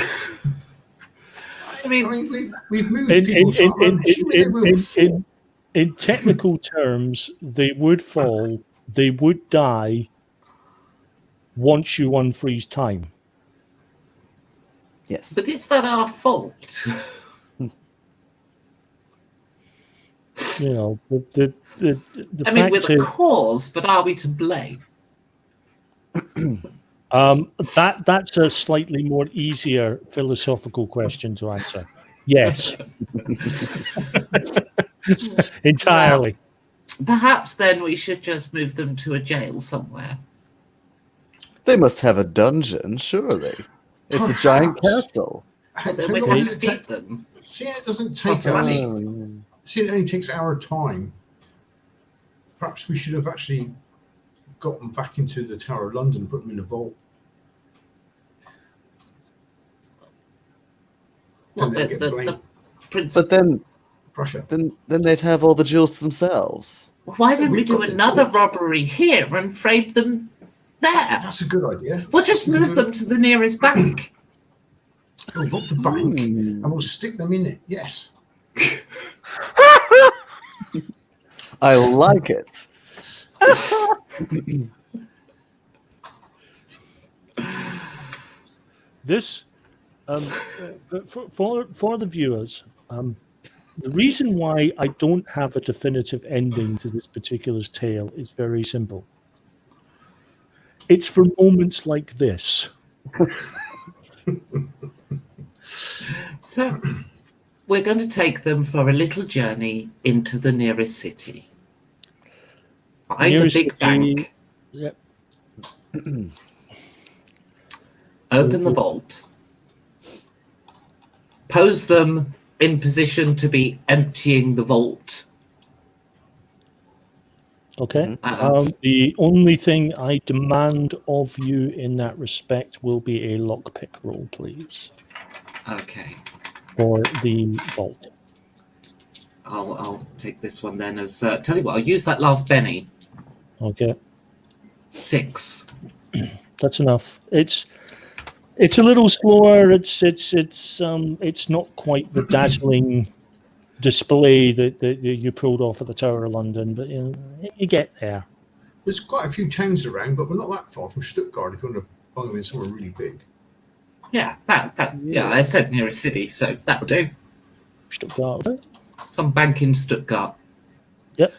E: I mean,
D: we've moved people, so I'm assuming they will fall.
A: in technical terms, they would fall. They would die once you unfreeze time.
B: Yes.
E: but is that our fault?
A: You know, the
E: I mean,
A: fact
E: we're the
A: is,
E: cause, but are we to blame?
A: that's a slightly more easier philosophical question to answer. Yes, entirely.
E: Perhaps then we should just move them to a jail somewhere.
B: They must have a dungeon, surely. It's a giant
D: Perhaps.
B: castle.
E: But then
D: How
E: we'd
D: long
E: have
D: did
E: to
D: it
E: feed
D: take?
E: them.
D: See, it doesn't take
E: Costs
D: us.
E: money.
B: Oh, yeah.
D: See, it only takes our time. Perhaps we should have actually got them back into the Tower of London, put them in a vault.
E: Well,
D: Then they'd get blamed.
E: the prince.
B: But then
D: Prussia.
B: they'd have all the jewels to themselves.
E: Why didn't we
D: We've
E: do
D: got the
E: another
D: tools.
E: robbery here and frame them there?
D: That's a good idea.
E: We'll just move them to the nearest bank.
D: We'll rob the bank
B: Hmm.
D: and we'll stick them in it. Yes.
B: I like it.
A: This, for the viewers, the reason why I don't have a definitive ending to this particular tale is very simple. It's for moments like this.
E: So, we're going to take them for a little journey into the nearest city. Find
A: Nearest
E: a big
A: city.
E: bank.
A: Yep.
E: Open the vault. Pose them in position to be emptying the vault.
A: Okay.
E: Uh-oh.
A: The only thing I demand of you in that respect will be a lockpick roll, please,
E: Okay.
A: for the vault.
E: I'll take this one then as... tell you what, I'll use that last Benny.
A: Okay.
E: 6.
A: That's enough. It's a little slower. It's not quite the dazzling display that you pulled off at the Tower of London, but you get there.
D: There's quite a few towns around, but we're not that far from Stuttgart if you want to buy them in somewhere really big.
E: Yeah, yeah, I said nearest city, so that'll do.
A: Stuttgart.
E: Some bank in Stuttgart.
A: Yep.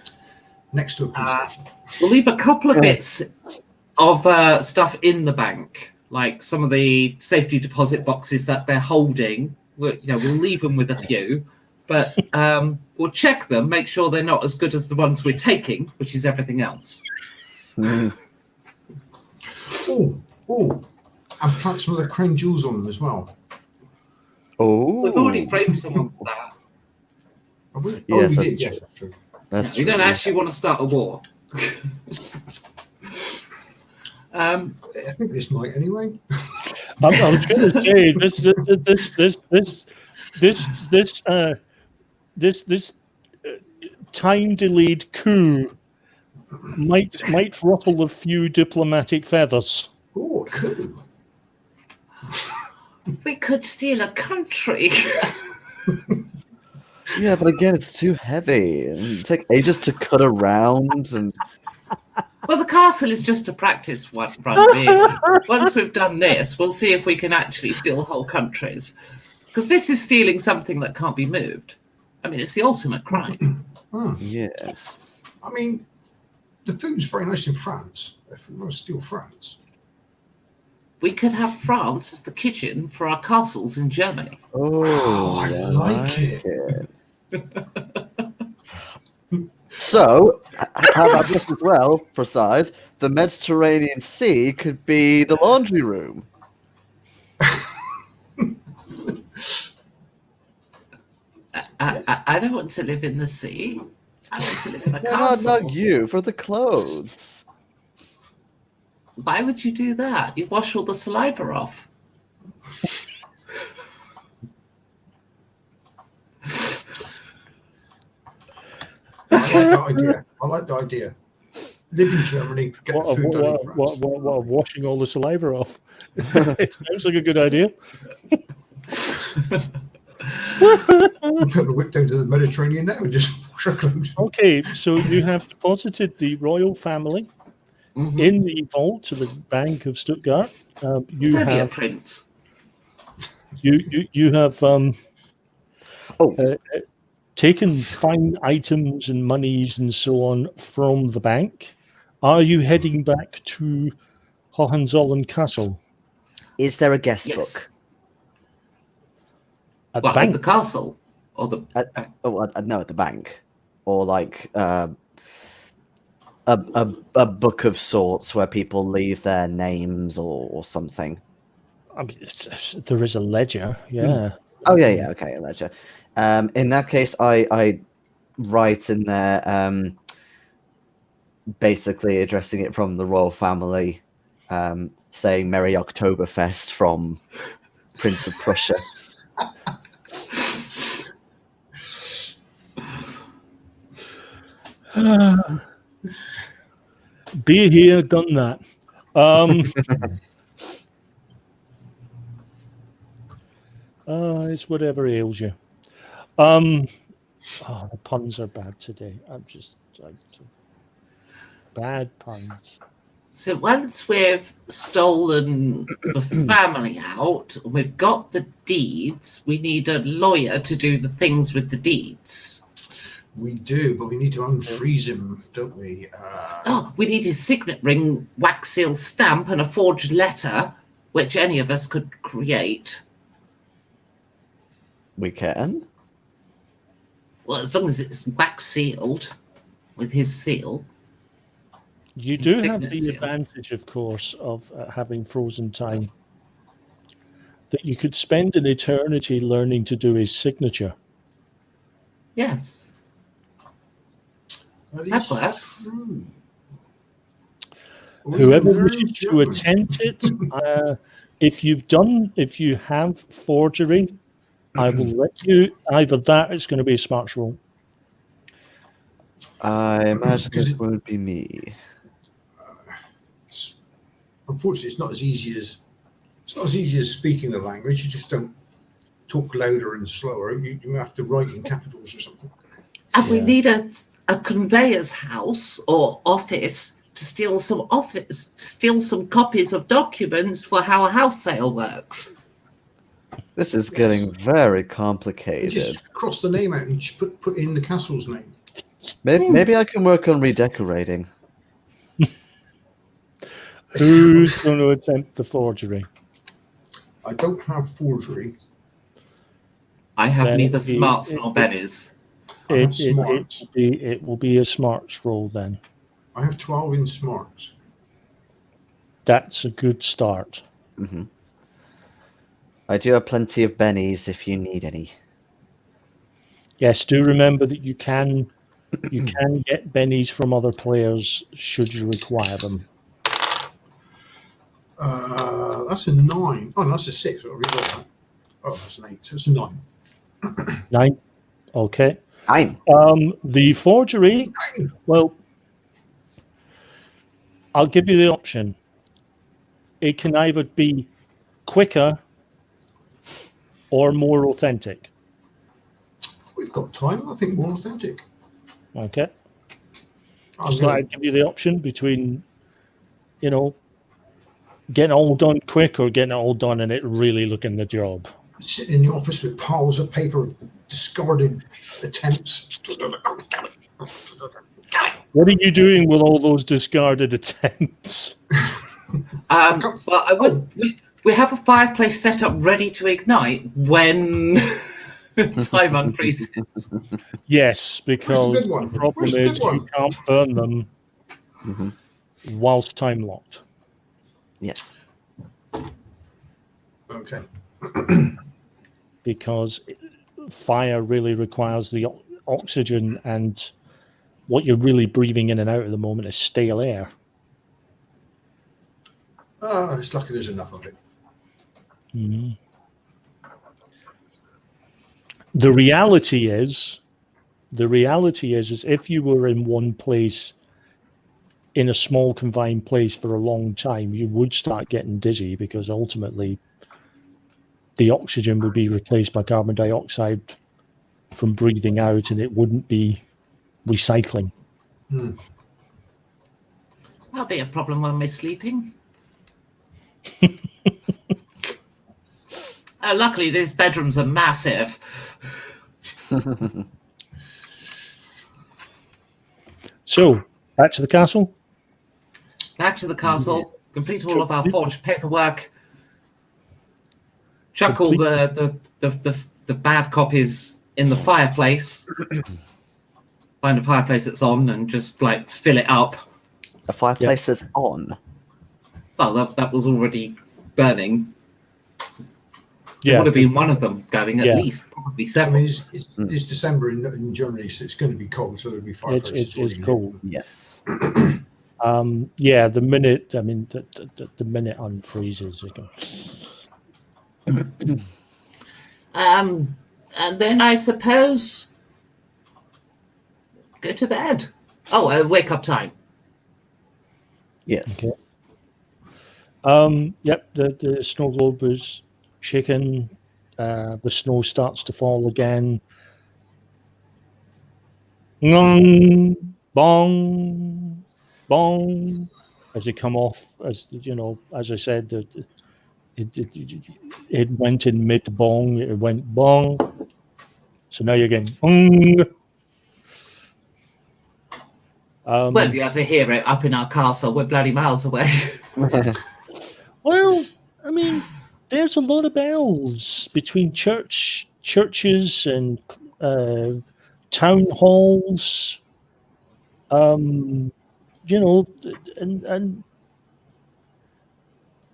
D: Next to a police station.
E: We'll leave a couple of bits of stuff in the bank, like some of the safety deposit boxes that they're holding. We'll leave them with a few, but we'll check them, make sure they're not as good as the ones we're taking, which is everything else.
D: Oh, and plant some of the crown jewels on them as well.
B: Oh,
E: We've already framed someone for that.
D: Have we?
B: Yes,
D: Oh, we
B: that's
D: did.
B: true.
D: Yes, that's true.
B: that's
E: We
B: true.
E: don't actually want to start a war.
D: I think this might anyway.
A: I'm going to say this time delayed coup might ruffle a few diplomatic feathers.
D: Oh, coup.
E: We could steal a country.
B: Yeah, but again, it's too heavy. It'd take ages to cut around, and
E: Well, the castle is just a practice run, really. Once we've done this, we'll see if we can actually steal whole countries. Because this is stealing something that can't be moved. I mean, it's the ultimate crime.
B: yes.
D: I mean, the food's very nice in France. If we want to steal France.
E: We could have France as the kitchen for our castles in Germany.
B: Oh,
D: I like it.
B: So, how about this as well, for size? The Mediterranean Sea could be the laundry room.
E: I don't want to live in the sea. I want to live in a
B: No,
E: castle.
B: not you, for the clothes.
E: Why would you do that? You wash all the saliva off.
D: I like that idea. Live in Germany, get the food done in France.
A: What, washing all the saliva off? It sounds like a good idea.
D: We'll put the whip down to the Mediterranean now and just wash our clothes.
A: Okay, so you have deposited the royal family
E: Mhm.
A: in the vault to the Bank of Stuttgart. You
E: Is only a
A: have
E: prince.
A: you have
B: Oh.
A: taken fine items and monies and so on from the bank. Are you heading back to Hohenzollern Castle
B: Is there a guest
E: Yes.
B: book?
A: at the
E: What, at
A: bank?
E: the castle? Or the
B: No, at the bank, or like a book of sorts where people leave their names or something.
A: I mean, there is a ledger, yeah.
B: Oh yeah, okay, a ledger. In that case, I write in there, basically addressing it from the royal family, saying "Merry Oktoberfest" from Prince of Prussia.
A: Be here, done that. It's whatever ails you. The puns are bad today. Bad puns.
E: So once we've stolen the family out, and we've got the deeds, we need a lawyer to do the things with the deeds.
D: We do, but we need to unfreeze him, don't we?
E: We need his signet ring, wax seal stamp, and a forged letter, which any of us could create.
B: We can.
E: Well, as long as it's wax sealed with his seal.
A: You
E: His
A: do have the
E: signet seal.
A: advantage, of course, of having frozen time. That you could spend an eternity learning to do his signature.
E: Yes.
D: That
E: That
D: is
E: works.
D: true.
A: Whoever
D: learn
A: wishes to
D: German.
A: attempt it, if you have forgery, I will let you. Either that, it's going to be a smarts roll.
B: I imagine
D: Because
B: it won't be me.
D: Unfortunately, it's not as easy as speaking the language. You just don't talk louder and slower. You have to write in capitals or something.
E: And we
A: Yeah.
E: need a conveyor's house or office to steal some copies of documents for how a house sale works.
B: This is getting very
D: You
B: complicated.
D: just cross the name out and just put in the castle's name.
B: Maybe I can work on redecorating.
A: Who's going to attempt the forgery?
D: I don't have forgery.
C: I have
A: Then
C: neither
A: it'd be-
C: smarts nor bennies.
D: I have smarts.
A: It will be a smarts roll then.
D: I have 12 in smarts.
A: That's a good start.
B: Hmm. I do have plenty of bennies if you need any.
A: Yes, do remember that you can get bennies from other players should you require them.
D: That's a 9. Oh, no, that's a 6. I'll reroll that. Oh, that's an 8. So it's a 9.
A: 9. Okay.
B: 9.
A: The forgery, well, I'll give you the option. It can either be quicker or more authentic.
D: We've got time. I think more authentic.
A: Okay.
D: I'm
A: Just
D: gonna-
A: like give you the option between, getting it all done quick or getting it all done and it really looking the job.
D: sitting in the office with piles of paper, discarded attempts.
A: What are you doing with all those discarded attempts?
E: We have a fireplace set up ready to ignite when time unfreezes.
A: Yes, because
D: good one?
A: the problem
D: Where's the
A: is
D: good one?
A: you can't burn them
B: Hmm.
A: whilst time locked.
B: Yes.
D: Okay.
A: Because fire really requires the oxygen, and what you're really breathing in and out at the moment is stale air.
D: It's lucky there's enough of it.
A: Mhm. The reality is if you were in one place in a small confined place for a long time, you would start getting dizzy because ultimately the oxygen would be replaced by carbon dioxide from breathing out, and it wouldn't be recycling.
E: That'll be a problem when we're sleeping. Luckily, these bedrooms are massive.
A: So, back to the castle.
E: Back to the castle, complete all of our forged paperwork, chuck all the bad copies in the fireplace, find a fireplace that's on, and just like fill it up.
B: A fireplace that's on.
E: Well, that was already burning. There
A: Yeah,
E: would have been one of them going at
A: Yeah.
E: least, probably
D: I
E: several.
D: mean, it's December in Germany, so it's going to be cold, so there'll be fireplaces.
A: it's
D: already lit.
A: cold.
B: Yes.
A: Yeah, the minute the minute unfreezes, it goes.
E: And then I suppose go to bed. Oh, wake up time.
B: Yes.
A: Okay. Yep, the snow globe is shaken. The snow starts to fall again. Ngong, bong, bong. As they come off, as you know, as I said, it went in mid bong. It went bong. So now you're getting bong.
E: Won't be able to hear it up in our castle. We're bloody miles away.
A: Well, I mean, there's a lot of bells between churches and town halls. You know, and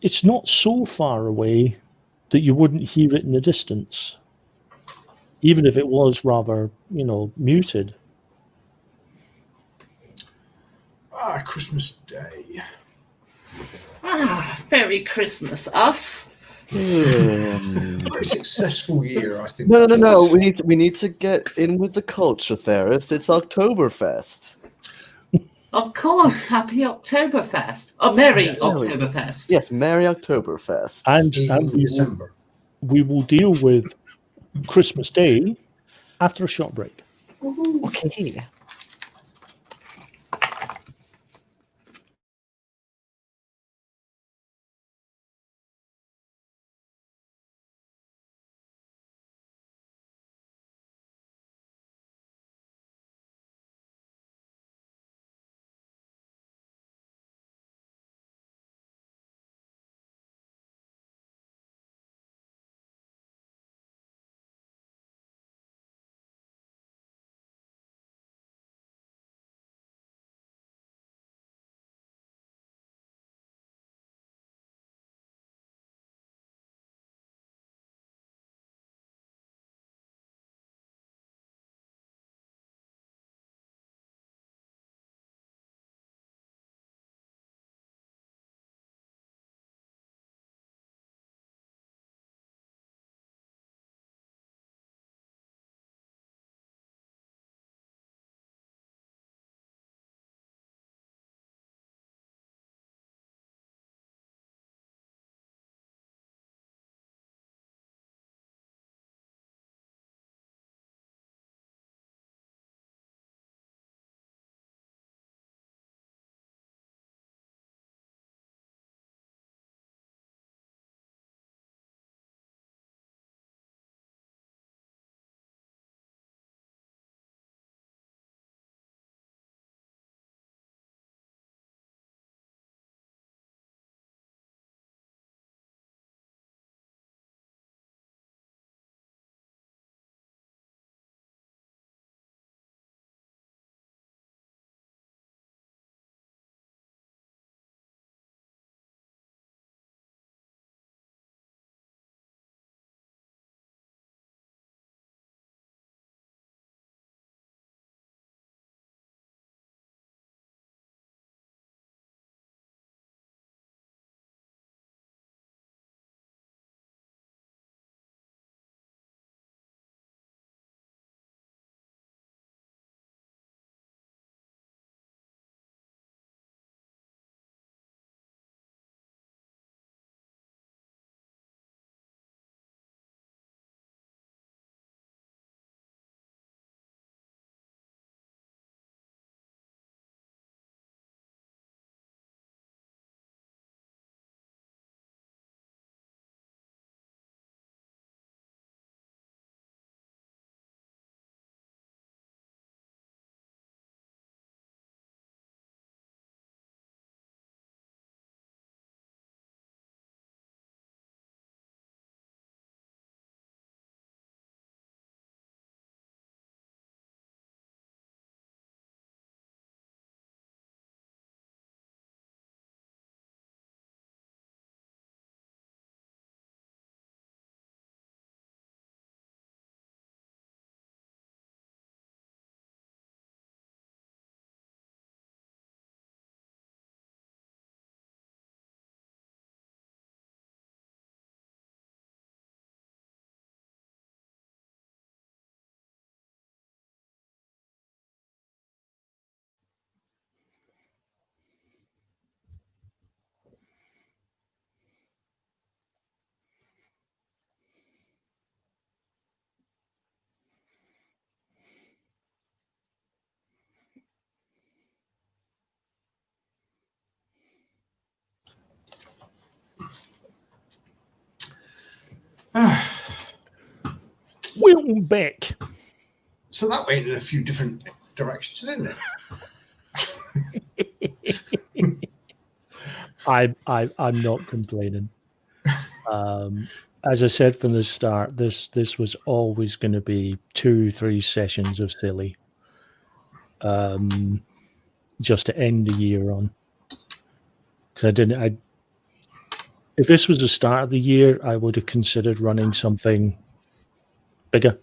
A: it's not so far away that you wouldn't hear it in the distance, even if it was rather, muted.
D: Christmas Day.
E: Merry Christmas, us.
D: Very successful year, I think.
B: No. We need to get in with the culture there. It's Oktoberfest.
E: Of course, happy Oktoberfest. Oh, Merry Oktoberfest.
B: Yes, Merry Oktoberfest.
A: And
D: In December.
A: we will deal with Christmas Day after a short break.
B: Okay.
A: Welcome back.
D: So that went in a few different directions, didn't it?
A: I'm not complaining. As I said from the start, this was always going to be 2-3 sessions of silly, just to end the year on. Because if this was the start of the year, I would have considered running something bigger.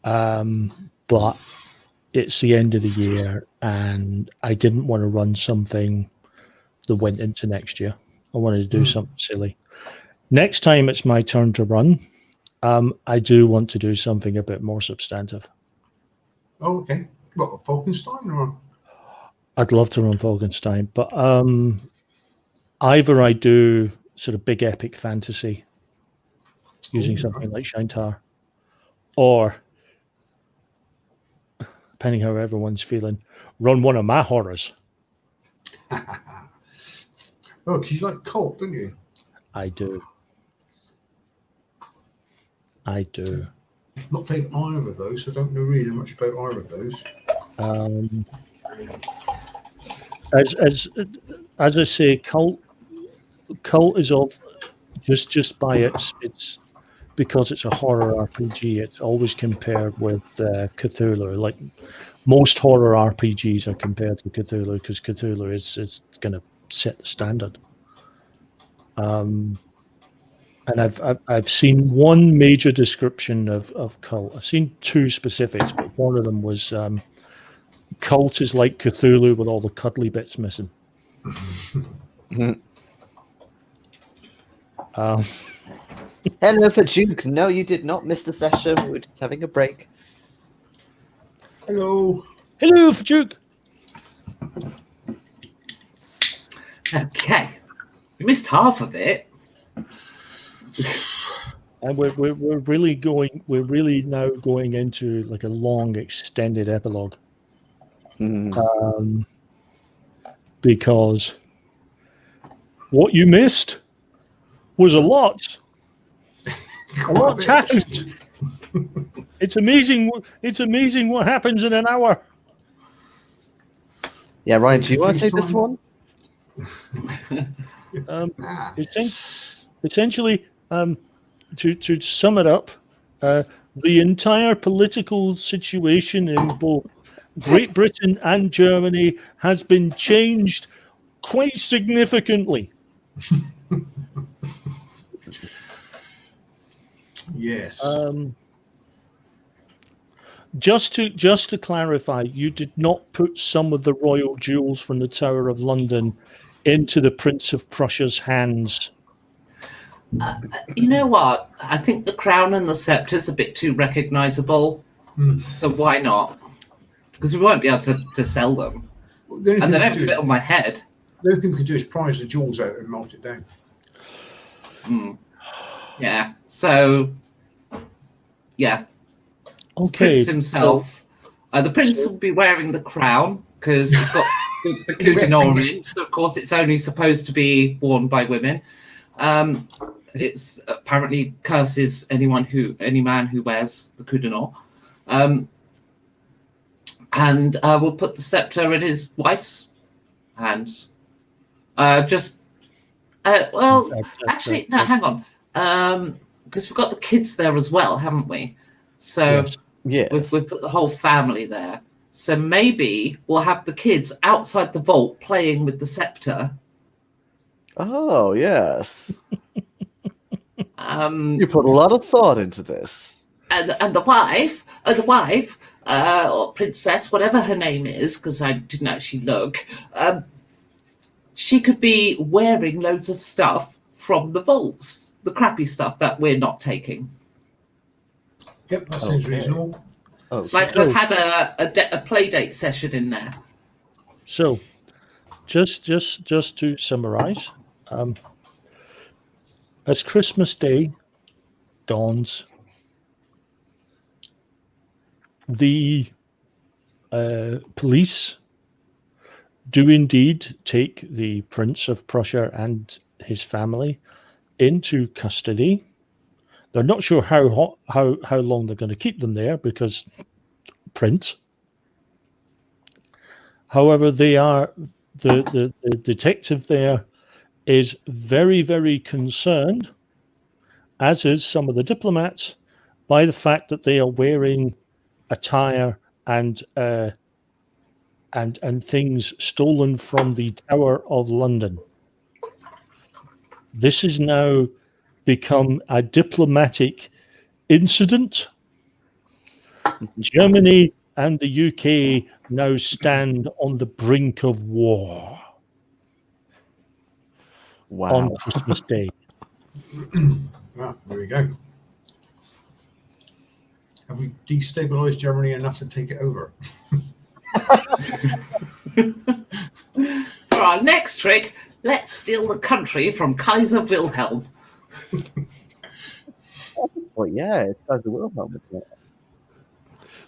A: But it's the end of the year, and I didn't want to run something that went into next year. I wanted to do something silly. Next time it's my turn to run, I do want to do something a bit more substantive.
D: Oh, okay. What, a Falkenstein or?
A: I'd love to run Falkenstein, but either I do sort of big epic fantasy using something like Shintar, or depending how everyone's feeling, run one of my horrors.
D: Oh, because you like cult, don't you?
A: I do.
D: I've not played either of those, so I don't know really much about either of those.
A: As I say, cult is of just by it's because it's a horror RPG. It's always compared with Cthulhu. Like most horror RPGs are compared to Cthulhu, because Cthulhu is going to set the standard. And I've seen one major description of cult. I've seen two specifics, but one of them was cult is like Cthulhu with all the cuddly bits missing.
B: Hello for Duke. No, you did not miss the session. We were just having a break.
D: Hello.
A: Hello for Duke.
E: Okay. We missed half of it.
A: And we're really now going into like a long extended epilogue. Because what you missed was a lot. A lot's happened. It's amazing what happens in an hour.
B: Yeah, Ryan, do you want to take this one?
A: Essentially, to sum it up, the entire political situation in both Great Britain and Germany has been changed quite significantly.
D: Yes.
A: Just to clarify, you did not put some of the royal jewels from the Tower of London into the Prince of Prussia's hands.
E: You know what? I think the crown and the scepter is a bit too recognisable. So why not? Because we won't be able to sell them.
D: Well, the only
E: And they
D: thing
E: don't
D: we could
E: fit
D: do
E: on my head.
D: the only thing we could do is prize the jewels out and melt it down.
E: Yeah. So, yeah.
A: Okay.
E: Prince himself. The prince will be wearing the crown because it's got the Kuden orange. So of course, it's only supposed to be worn by women. It's apparently curses any man who wears the Kuden. And we'll put the scepter in his wife's hands. Actually, no, hang on. Because we've got the kids there as well, haven't we? So
B: yes.
E: We've put the whole family there. So maybe we'll have the kids outside the vault playing with the scepter.
B: Oh, yes.
E: You
B: put a lot of thought into this.
E: And the wife, or princess, whatever her name is, because I didn't actually look, she could be wearing loads of stuff from the vaults, the crappy stuff that we're not taking.
D: Yep, that sounds reasonable.
E: Like they've had a play date session in there.
A: So, just to summarise, as Christmas Day dawns, the police do indeed take the Prince of Prussia and his family into custody. They're not sure how long they're going to keep them there because print. However, the detective there is very, very concerned, as is some of the diplomats, by the fact that they are wearing attire and things stolen from the Tower of London. This has now become a diplomatic incident. Germany and the UK now stand on the brink of war
B: Wow.
A: on Christmas Day.
D: Ah, there we go. Have we destabilized Germany enough to take it over?
E: For our next trick, let's steal the country from Kaiser Wilhelm.
B: Well, yeah, it's Kaiser Wilhelm, isn't it?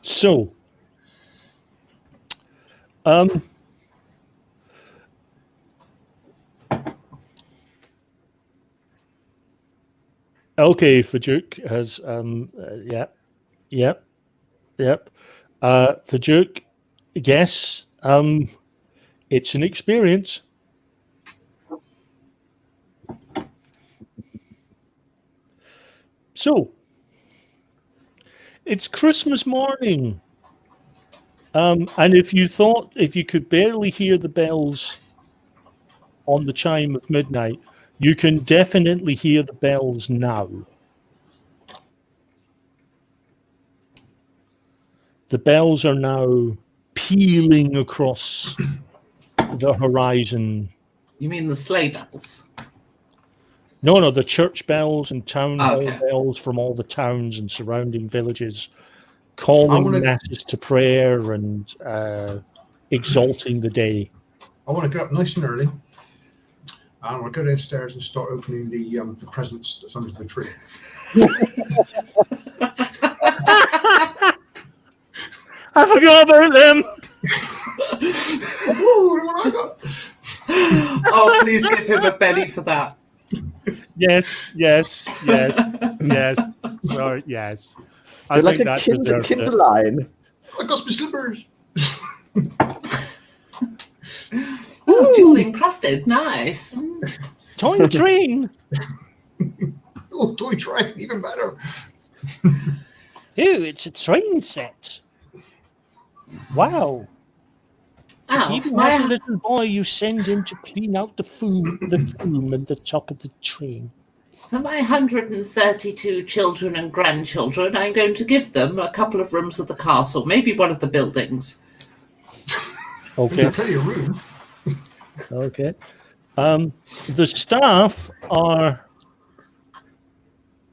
A: So, okay, Fajuk has, yep. Fajuk, yes, it's an experience. So, it's Christmas morning. And if you could barely hear the bells on the chime of midnight, you can definitely hear the bells now. The bells are now pealing across the horizon.
E: You mean the sleigh bells?
A: No, the church bells and town hall
E: Okay.
A: bells from all the towns and surrounding villages, calling masses to prayer and exalting the day.
D: I want to get up nice and early. I want to go downstairs and start opening the presents that's under the tree.
A: I forgot about them.
D: Ooh, what I got?
E: Oh, please give him a belly for that.
A: Yes. Sorry, yes.
B: You're like a Kinderline.
D: I got some slippers.
E: Oh, jewel encrusted. Nice.
A: Toy train.
D: Oh, toy train, even better.
A: Oh, it's a train set. Wow.
E: Oh,
A: Even as a little boy, you send in to clean out the fume at the top of the train.
E: For my 132 children and grandchildren, I'm going to give them a couple of rooms at the castle, maybe one of the buildings.
A: Okay.
D: There's plenty of room.
A: Okay. The staff are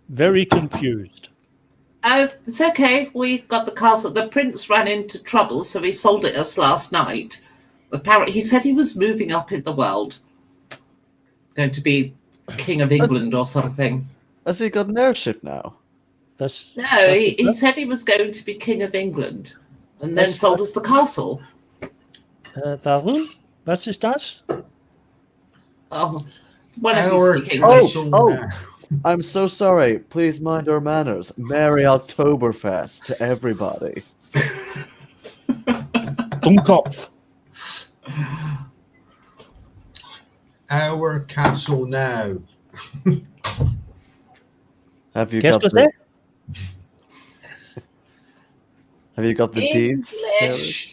A: very confused.
E: Oh, it's okay. We got the castle. The prince ran into trouble, so he sold it us last night. Apparently, he said he was moving up in the world. Going to be King of England or something.
B: Has he got an airship now?
E: No, he said he was going to be King of England and then sold us the castle.
A: Warum? Was ist das?
E: Oh, whenever you speak English.
B: I'm so sorry. Please mind our manners. Merry Oktoberfest to everybody.
A: Dummkopf.
D: Our castle now.
B: Have you
A: Qu'est-ce
B: got
A: que
B: the,
A: c'est?
B: Have you got the deeds?
E: English.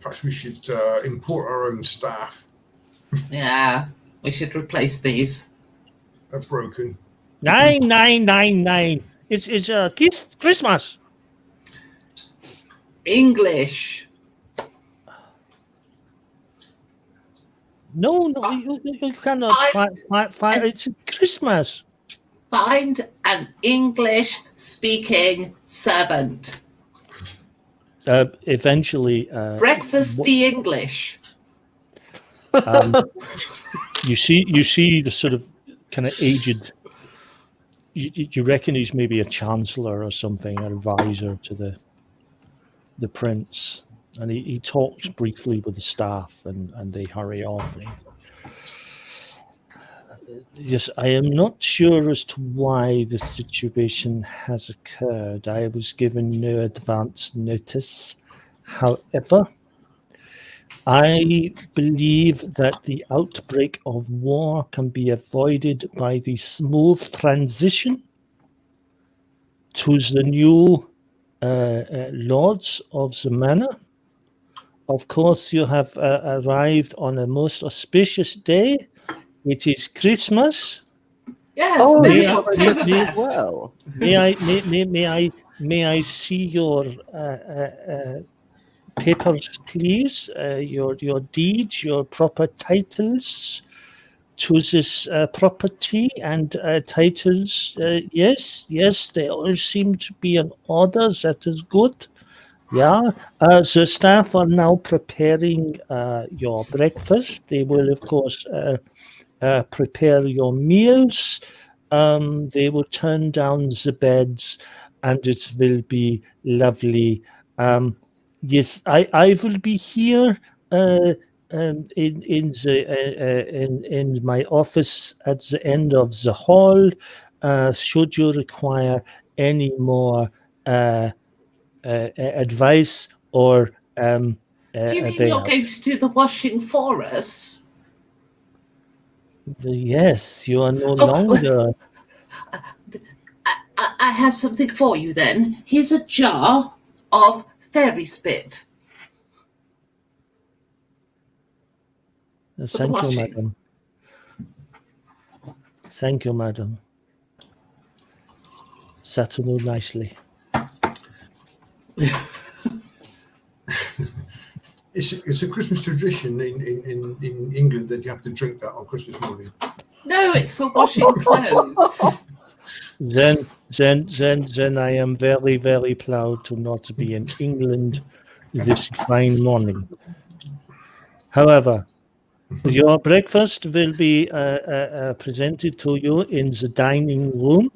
D: Perhaps we should import our own staff.
E: Yeah, we should replace these.
D: They're broken.
A: Nine. It's Christmas.
E: English.
A: No, you cannot fight. It's Christmas.
E: Find an English-speaking servant.
A: Eventually,
E: Breakfasty English.
A: you see the sort of kind of aged. You reckon he's maybe a chancellor or something, an advisor to the prince, and he talks briefly with the staff, and they hurry off. Yes, I am not sure as to why the situation has occurred. I was given no advance notice. However, I believe that the outbreak of war can be avoided by the smooth transition to the new lords of the manor. Of course, you have arrived on a most auspicious day. It is Christmas.
E: Yes,
B: Oh,
E: Merry
B: you have a history as
E: Oktoberfest.
B: well.
A: May I see your papers, please? Your deeds, your proper titles to this property and titles. Yes, they all seem to be in order. That is good. Yeah, the staff are now preparing your breakfast. They will, of course, prepare your meals. They will turn down the beds, and it will be lovely. Yes, I will be here in my office at the end of the hall. Should you require any more advice or
E: Do you mean
A: avail?
E: you're going to do the washing for us?
A: Yes, you are no
E: Oh.
A: longer.
E: I have something for you then. Here's a jar of fairy spit.
A: Thank you,
E: washing.
A: madam. Thank you, madam. Settle nicely.
D: It's a Christmas tradition in England that you have to drink that on Christmas morning.
E: No, it's for washing clothes.
A: Then I am very, very proud to not be in England this fine morning. However, your breakfast will be presented to you in the dining room.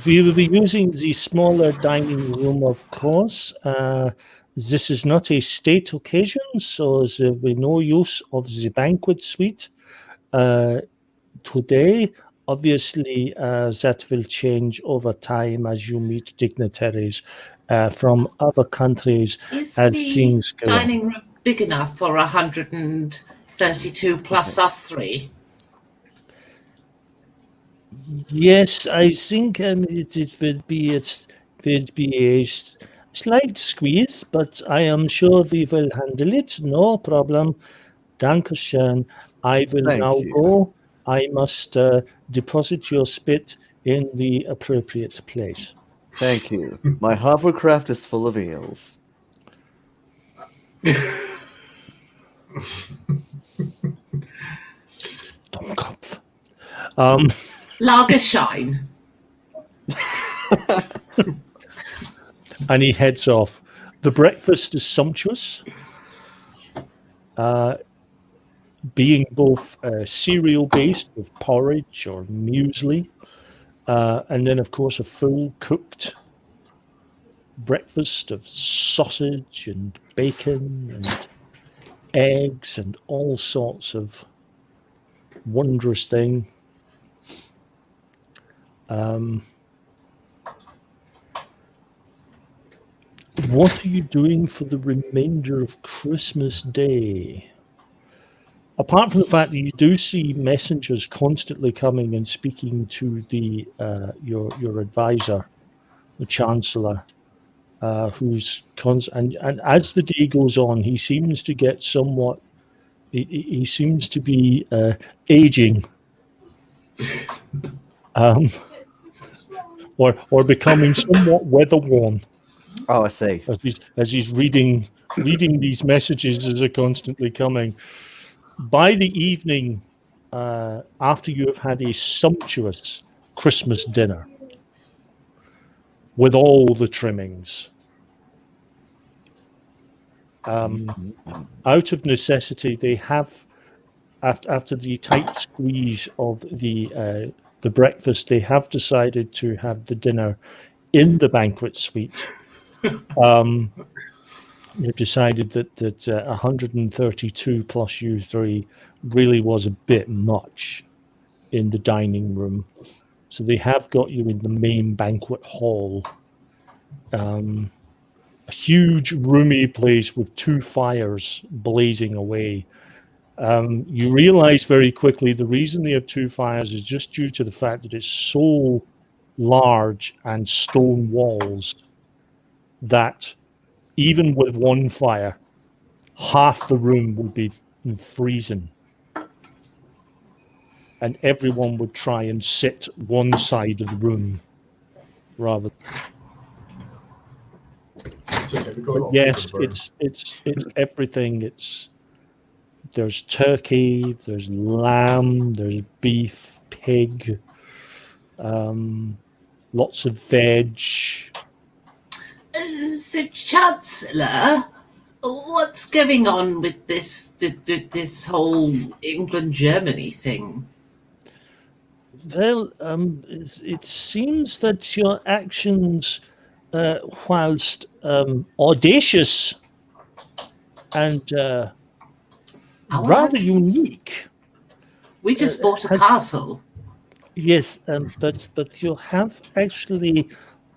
A: We will be using the smaller dining room, of course. This is not a state occasion, so there will be no use of the banquet suite today. Obviously, that will change over time as you meet dignitaries from other countries
E: Is
A: as
E: the
A: things go on.
E: dining room big enough for 132 plus us three?
A: Yes, I think it will be a slight squeeze, but I am sure we will handle it. No problem. Dankeschön. I will
B: Thank
A: now
B: you.
A: go. I must deposit your spit in the appropriate place.
B: Thank you. My hovercraft is full of eels.
A: Dummkopf.
E: Lagershine.
A: And he heads off. The breakfast is sumptuous, being both cereal-based with porridge or muesli, and then, of course, a full cooked breakfast of sausage and bacon and eggs and all sorts of wondrous thing. What are you doing for the remainder of Christmas Day? Apart from the fact that you do see messengers constantly coming and speaking to the your advisor, the Chancellor, who's and as the day goes on, he seems to get somewhat. He seems to be aging, or becoming somewhat weather worn.
B: Oh, I see.
A: As he's reading these messages as they're constantly coming. By the evening, after you have had a sumptuous Christmas dinner with all the trimmings, out of necessity, they have, after the tight squeeze of the breakfast, they have decided to have the dinner in the banquet suite. they've decided that 132 plus U3 really was a bit much in the dining room. So they have got you in the main banquet hall. A huge, roomy place with 2 fires blazing away. You realize very quickly the reason they have 2 fires is just due to the fact that it's so large and stone walls that even with 1 fire, half the room would be freezing. And everyone would try and sit one side of the room rather. Yes, it's everything. There's turkey, there's lamb, there's beef, pig, lots of veg.
E: So, Chancellor, what's going on with this whole England-Germany thing?
A: Well, it seems that your actions, whilst audacious and rather unique.
E: We just bought a castle.
A: Yes, but you have actually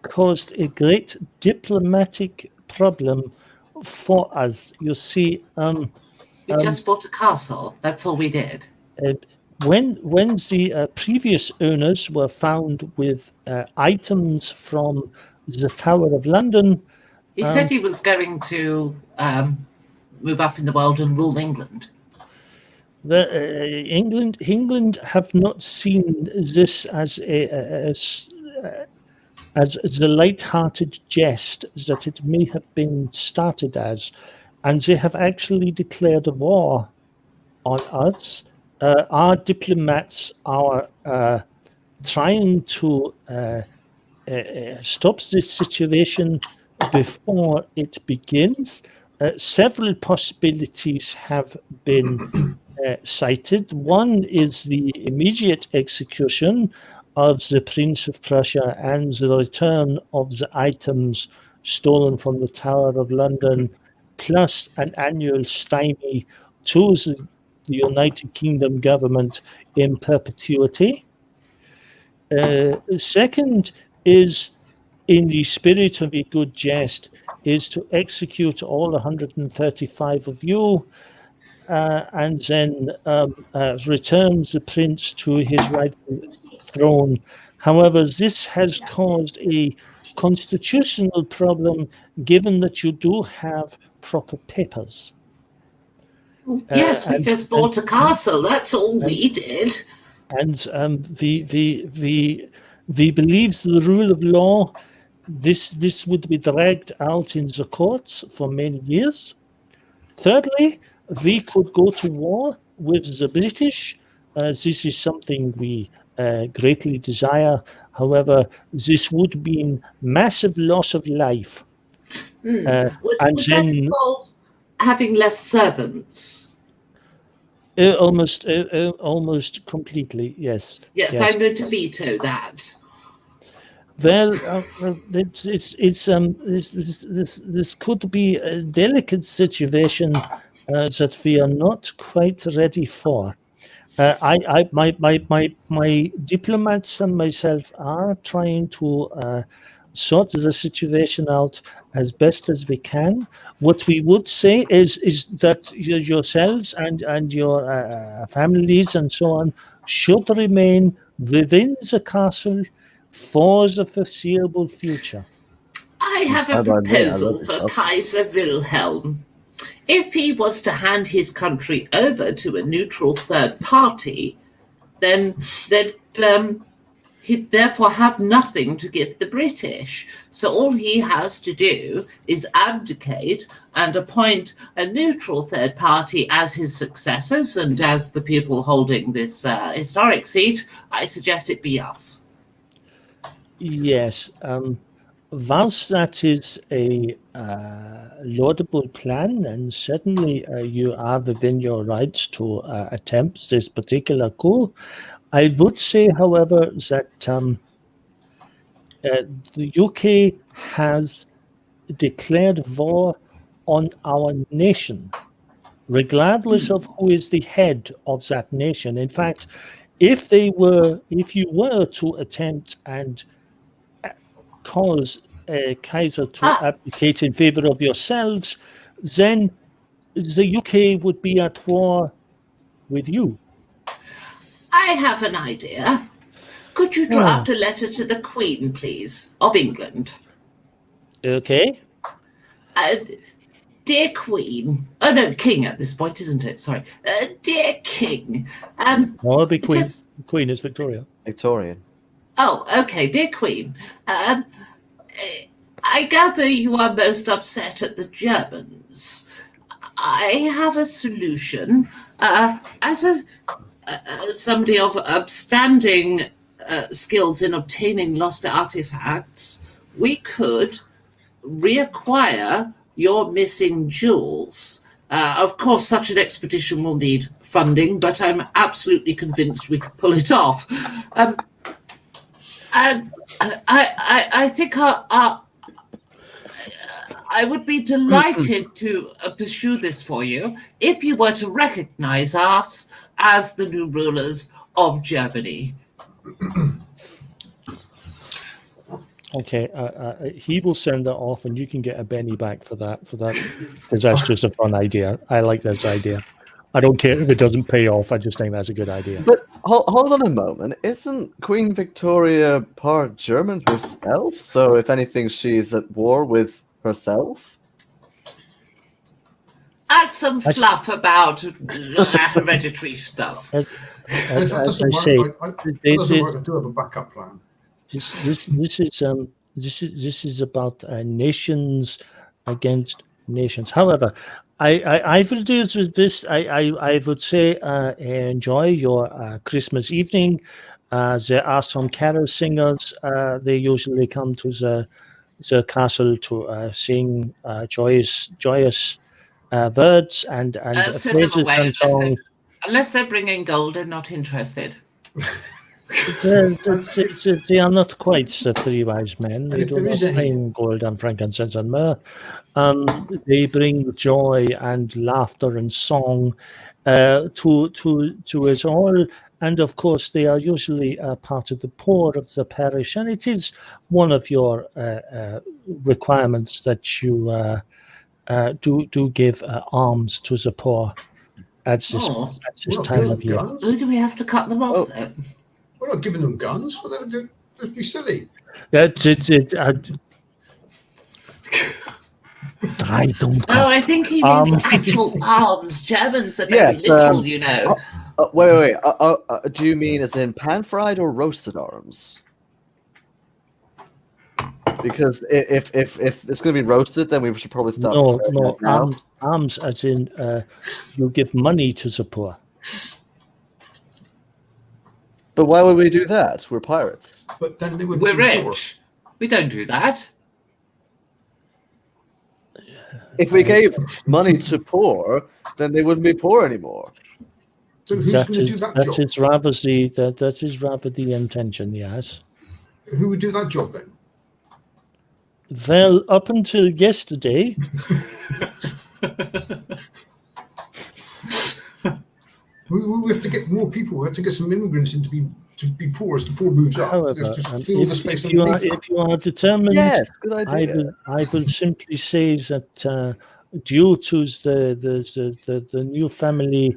A: caused a great diplomatic problem for us. You see,
E: we just bought a castle. That's all we did.
A: When the previous owners were found with items from the Tower of London,
E: he said he was going to move up in the world and rule England.
A: England have not seen this as the light-hearted jest that it may have been started as, and they have actually declared a war on us. Our diplomats are trying to stop this situation before it begins. Several possibilities have been cited. One is the immediate execution of the Prince of Prussia and the return of the items stolen from the Tower of London, plus an annual stymie to the United Kingdom government in perpetuity. Second is, in the spirit of a good jest, is to execute all 135 of you and then return the prince to his rightful throne. However, this has caused a constitutional problem given that you do have proper papers.
E: Yes, we just bought a castle. That's all we did.
A: And we believe the rule of law. This would be dragged out in the courts for many years. Thirdly, we could go to war with the British. This is something we greatly desire. However, this would mean massive loss of life.
E: Would that involve having less servants?
A: Almost completely, yes.
E: Yes, I'm going to veto that.
A: Well, this could be a delicate situation that we are not quite ready for. My diplomats and myself are trying to sort the situation out as best as we can. What we would say is that yourselves and your families and so on should remain within the castle for the foreseeable future.
E: I have a proposal for Kaiser Wilhelm. If he was to hand his country over to a neutral third party, then he'd therefore have nothing to give the British. So all he has to do is abdicate and appoint a neutral third party as his successors, and as the people holding this historic seat, I suggest it be us.
A: Yes, whilst that is a laudable plan, and certainly you are within your rights to attempt this particular coup, I would say, however, that the UK has declared war on our nation, regardless of who is the head of that nation. In fact, if you were to attempt and cause Kaiser to abdicate in favor of yourselves, then the UK would be at war with you.
E: I have an idea. Could you draft a letter to the Queen, please, of England?
A: Okay.
E: Dear Queen. Oh, no, King at this point, isn't it? Sorry. Dear King.
A: No, the Queen is Victoria.
B: Victorian.
E: Oh, okay. Dear Queen. I gather you are most upset at the Germans. I have a solution. As somebody of upstanding skills in obtaining lost artifacts, we could reacquire your missing jewels. Of course, such an expedition will need funding, but I'm absolutely convinced we could pull it off. And I think I would be delighted to pursue this for you if you were to recognize us as the new rulers of Germany.
A: Okay, he will send that off, and you can get a penny back for that, because that's just a fun idea. I like this idea. I don't care if it doesn't pay off. I just think that's a good idea.
B: But hold on a moment. Isn't Queen Victoria part German herself? So if anything, she's at war with herself?
E: Add some fluff about hereditary stuff.
A: As
D: That
A: I
D: doesn't
A: say,
D: work. That doesn't work. I do have a backup plan.
A: this is about nations against nations. However, I would do with this. I would say enjoy your Christmas evening. There are some carol singers. They usually come to the castle to sing joyous words and
E: Send them
A: phrases
E: away
A: and songs.
E: unless they're bringing gold and not interested.
A: They are not quite the three wise men. They
D: if
A: do
D: there
A: not
D: is any-
A: bring gold and frankincense and myrrh. They bring joy and laughter and song to us all. And of course, they are usually part of the poor of the parish. And it is one of your requirements that you do give alms to the poor at this time of year.
D: Guns?
E: Who do we have to cut them off then?
D: We're not giving them guns. What they would just be silly.
A: I don't.
E: Oh, I think he means actual arms. Germans are very
B: Yes,
E: literal, you know.
B: Wait. Do you mean as in pan-fried or roasted arms? Because if it's going to be roasted, then we should probably stop.
A: No, alms as in you give money to the poor.
B: But why would we do that? We're pirates.
D: But then they would.
E: We're
D: be poor.
E: rich. We don't do that.
B: If we gave money to poor, then they wouldn't be poor anymore.
D: So who's going to do that job?
A: That is rather the intention, yes.
D: Who would do that job then?
A: Well, up until yesterday,
D: we have to get more people. We have to get some immigrants in to be poor as the poor moves up.
A: however,
D: Just fill the space
A: if you
D: underneath.
A: are determined,
B: Yes, good idea.
A: I will simply say that due to the new family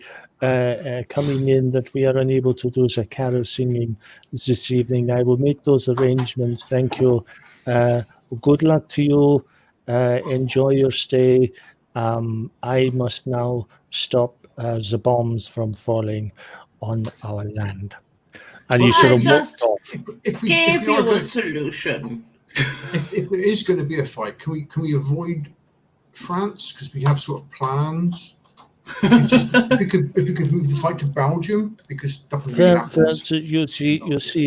A: coming in, that we are unable to do the carol singing this evening. I will make those arrangements. Thank you. Good luck to you. Enjoy your stay. I must now stop the bombs from falling on our land. And you sort of walked off.
D: If we
E: Give
D: are
E: you
D: going-
E: a solution.
D: if there is going to be a fight, can we avoid France because we have sort of plans? If we could move the fight to Belgium because nothing really happens.
A: You see,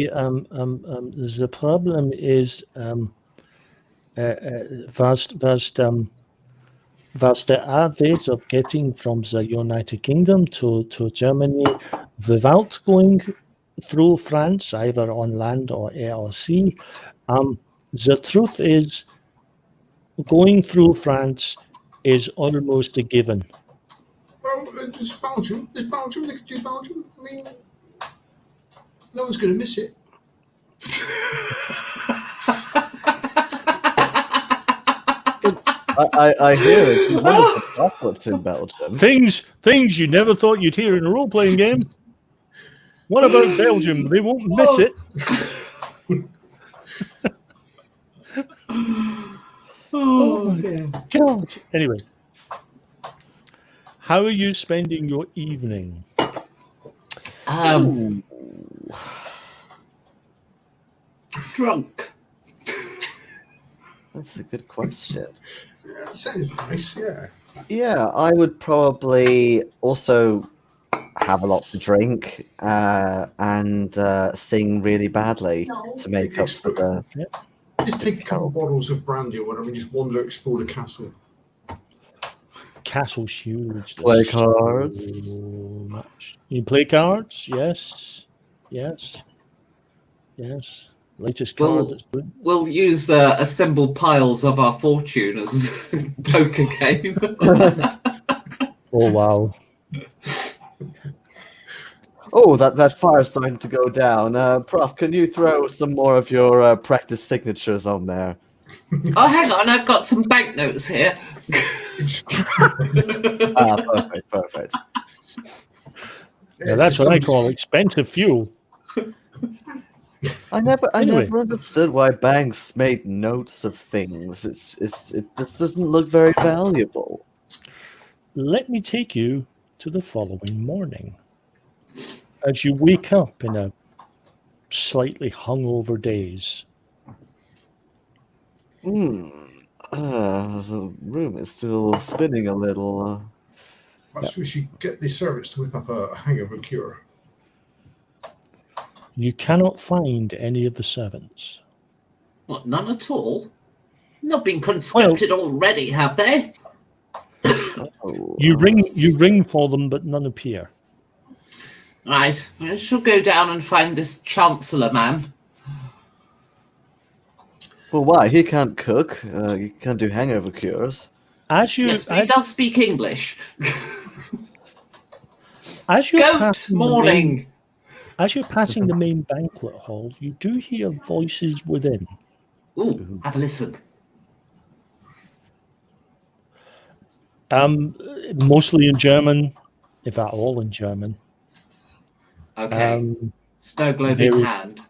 A: the problem is was there are ways of getting from the United Kingdom to Germany without going through France, either on land or air or sea. The truth is, going through France is almost a given.
D: Well, it's Belgium. It's Belgium. They could do Belgium. I mean, no one's going to miss it.
B: I hear it's wonderful chocolates in Belgium.
A: Things you never thought you'd hear in a role-playing game. What about Belgium? They won't miss it.
C: Oh dear.
A: God. Anyway, how are you spending your evening?
E: Drunk.
B: That's a good question.
D: Yeah, sounds nice. Yeah.
B: Yeah, I would probably also have a lot to drink and sing really badly to make up for the.
D: Just take a couple of bottles of brandy or whatever and just wander, explore the castle.
A: Castle's huge.
B: Play
A: There's
B: cards.
A: so much. You play cards? Yes. Yes. Yes. Latest card.
C: Well,
A: That's good.
C: we'll use assemble piles of our fortune as poker game.
A: Oh wow.
B: Oh, that fire's starting to go down. Prof, can you throw some more of your practice signatures on there?
E: Oh, hang on, I've got some banknotes here.
B: Perfect.
A: Now that's what I call expensive fuel.
B: I never
A: Anyway.
B: understood why banks made notes of things. It just doesn't look very valuable.
A: Let me take you to the following morning. As you wake up in a slightly hungover daze,
B: The room is still spinning a little.
D: Perhaps we should get the servants to whip up a hangover cure.
A: you cannot find any of the servants.
E: What, none at all? Not been conscripted already, have they?
A: You ring for them, but none appear.
E: Right, I shall go down and find this Chancellor man.
B: Well, why? He can't cook. He can't do hangover cures.
A: As you
E: Yes, but he does speak English.
A: as you're
E: Goat
A: passing
E: morning.
A: as you're passing the main banquet hall, you do hear voices within.
E: Ooh, have a listen.
A: Mostly in German, if at all in German.
E: Okay, snow globe in
A: very-
E: hand.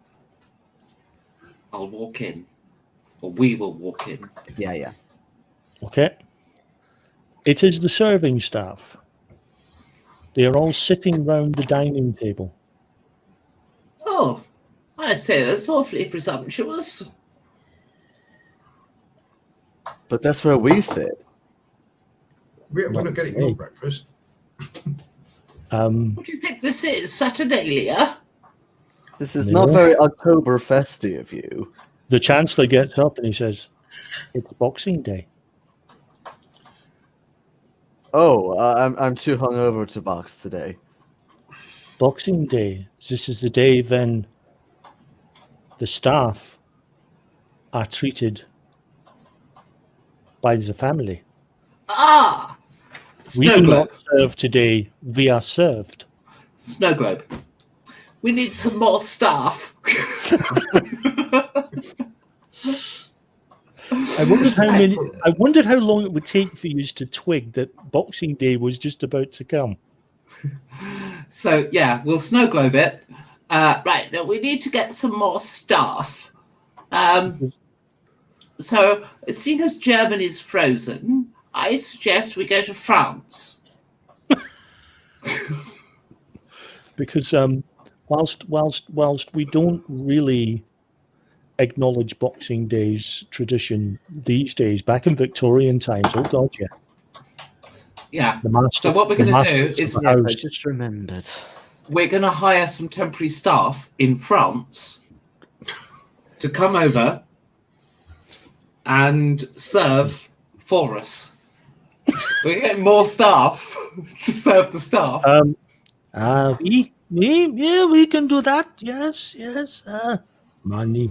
E: I'll walk in. Or we will walk in.
B: Yeah.
A: Okay. It is the serving staff. They are all sitting round the dining table.
E: Oh, I say that's awfully presumptuous.
B: But that's where we sit.
D: We're not getting your breakfast.
E: What do you think this is, Saturnalia?
B: This is
A: No.
B: not very Oktoberfesty of you.
A: The Chancellor gets up and he says, "It's Boxing Day."
B: Oh, I'm too hungover to box today.
A: Boxing Day. This is the day when the staff are treated by the family.
E: Ah!
A: We
E: Snow
A: do
E: globe.
A: not serve today. We are served.
E: Snow globe. We need some more staff.
A: I wondered how long it would take for you to twig that Boxing Day was just about to come.
E: So, yeah, we'll snow globe it. Right, now we need to get some more staff. So, seeing as Germany's frozen, I suggest we go to France.
A: Because whilst we don't really acknowledge Boxing Day's tradition these days, back in Victorian times, oh God, yeah.
E: Yeah.
A: The master,
E: So what we're
A: the
E: going to do
A: masters
E: is
A: of the
B: I
A: house-
B: just remembered.
E: we're going to hire some temporary staff in France to come over and serve for us. We're getting more staff to serve the staff.
A: we can do that. Yes. Money.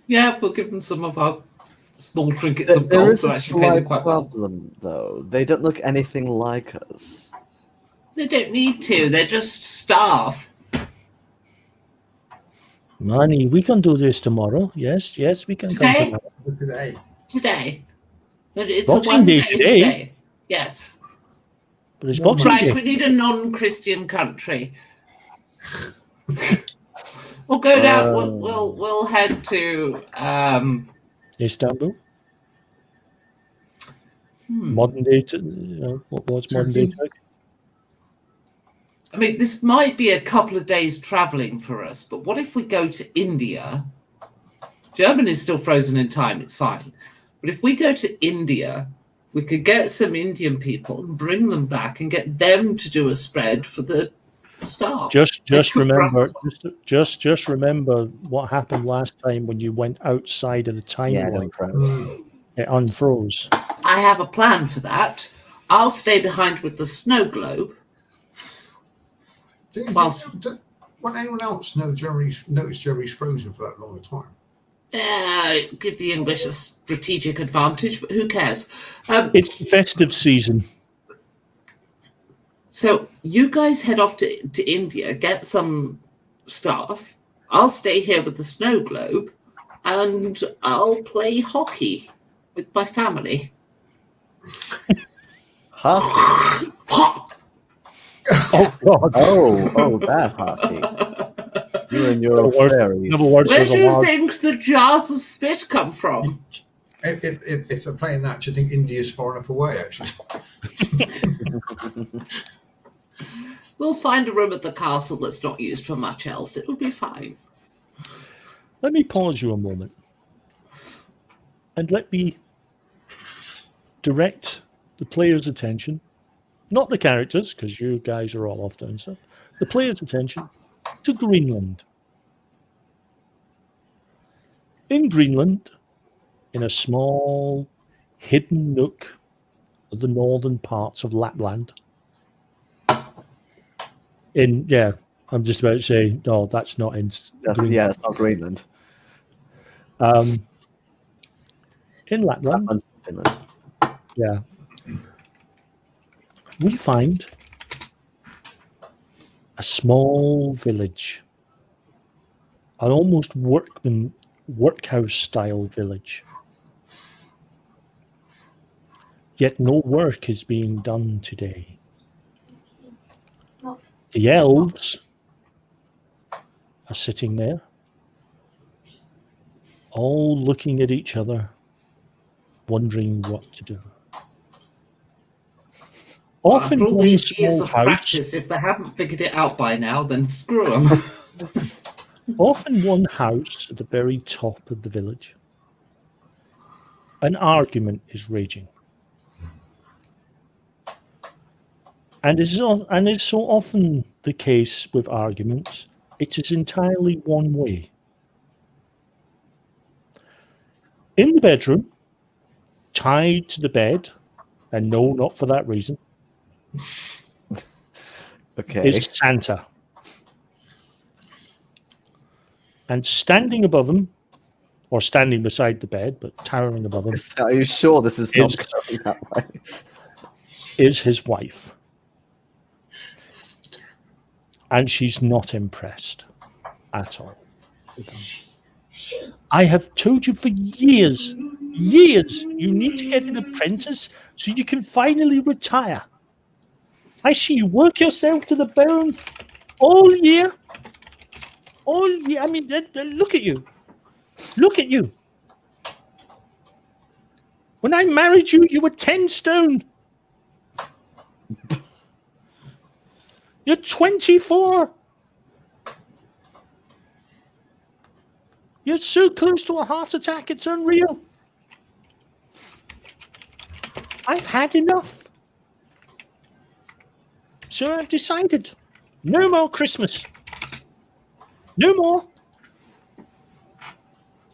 E: Yeah, we'll give them some of our
C: small trinkets of
B: There
C: gold
B: is
C: to
B: a
C: actually pay them
B: slight
C: quite well.
B: problem, though. They don't look anything like us.
E: They don't need to. They're just staff.
A: Ronnie, we can do this tomorrow. Yes, we can come
E: Today?
A: tomorrow.
D: Today.
E: Today. But it's
A: Boxing
E: a one
A: Day
E: day
A: today?
E: Yes.
A: But it's
D: Well,
A: Boxing
E: Right,
A: Day.
E: we need a non-Christian country. We'll go down. We'll head to.
A: Istanbul. Modern day. What's modern day
D: Turkey.
A: Turkey?
E: I mean, this might be a couple of days traveling for us, but what if we go to India? Germany is still frozen in time. It's fine. But if we go to India, we could get some Indian people and bring them back and get them to do a spread for the staff.
A: Just
E: They cook for us
A: remember,
E: as well.
A: just remember what happened last time when you went outside of the timeline. It unfroze.
E: I have a plan for that. I'll stay behind with the snow globe.
D: Won't anyone else notice Germany's frozen for that long a time?
E: Give the English a strategic advantage, but who cares?
A: It's the festive season.
E: So you guys head off to India, get some stuff. I'll stay here with the snow globe, and I'll play hockey with my family.
B: Huh?
A: Oh God!
B: Oh, that hockey. You and your fairies.
E: Where do you think the jars of spit come from?
D: If they're playing that, do you think India's far enough away, actually?
E: We'll find a room at the castle that's not used for much else. It'll be fine.
A: Let me pause you a moment. And let me direct the player's attention, not the characters, because you guys are all off down stuff, the player's attention to Greenland. In Greenland, in a small hidden nook of the northern parts of Lapland, I'm just about to say, no, that's not in Greenland.
B: Yeah, it's not Greenland.
A: In Lapland,
B: Finland.
A: yeah, we find a small village, an almost workhouse style village. Yet no work is being done today. The elves are sitting there, all looking at each other, wondering what to do. Often
E: After all
A: one
E: these years
A: small
E: of
A: house,
E: practice, if they haven't figured it out by now, then screw them.
A: often one house at the very top of the village, an argument is raging. And it's so often the case with arguments, it is entirely one way. In the bedroom, tied to the bed, and no, not for that reason,
B: Okay.
A: is Santa. And standing above him, or standing beside the bed, but towering above him,
B: Are you sure this is not
A: Is-
B: going that way?
A: is his wife. And she's not impressed at all with him. I have told you for years, you need to get an apprentice so you can finally retire. I see you work yourself to the bone all year. I mean, look at you. Look at you. When I married you, you were 10 stone. You're 24. You're so close to a heart attack, it's unreal. I've had enough. So I've decided, no more Christmas. No more.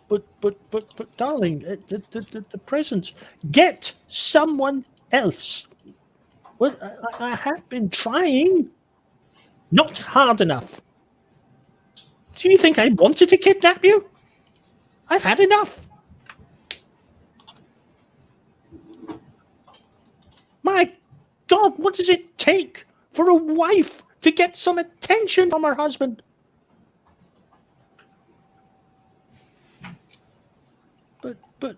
A: But darling, the presents. Get someone else. Well, I have been trying. Not hard enough. Do you think I wanted to kidnap you? I've had enough. My God, what does it take for a wife to get some attention from her husband? But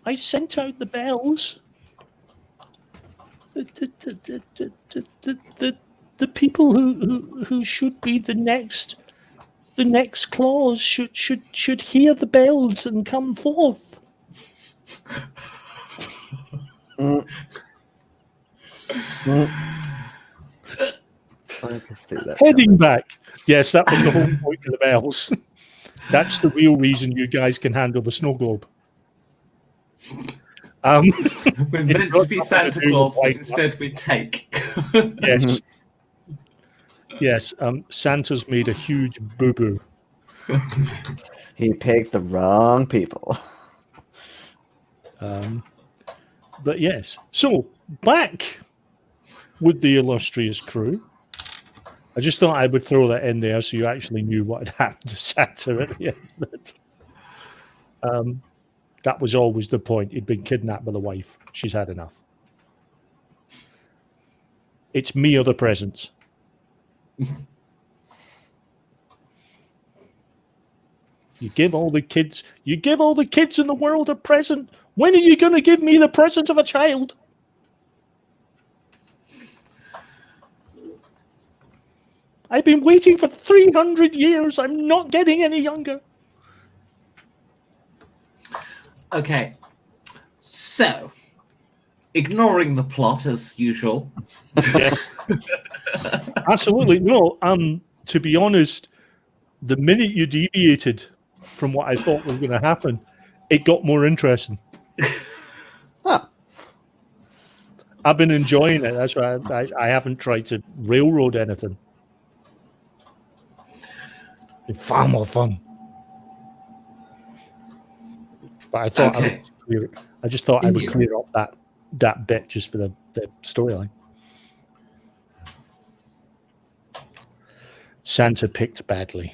A: I sent out the bells. The people who should be the next clause should hear the bells and come forth.
B: I can see that.
A: Heading back. Yes, that was the whole point of the bells. That's the real reason you guys can handle the snow globe.
C: We're meant to be Santa Claus, but instead we take.
A: Yes. Yes, Santa's made a huge boo-boo.
B: He picked the wrong people.
A: But yes. So, back with the illustrious crew. I just thought I would throw that in there so you actually knew what had happened to Santa at the end of it. That was always the point. He'd been kidnapped by the wife. She's had enough. It's me or the presents. You give all the kids in the world a present. When are you going to give me the present of a child? I've been waiting for 300 years. I'm not getting any younger.
E: Okay. So, ignoring the plot as usual.
A: Yeah. Absolutely. No, to be honest, the minute you deviated from what I thought was going to happen, it got more interesting.
B: Huh.
A: I've been enjoying it. That's why I haven't tried to railroad anything. It's far more fun. But I thought I just thought I would clear up that bit just for the storyline. Santa picked badly.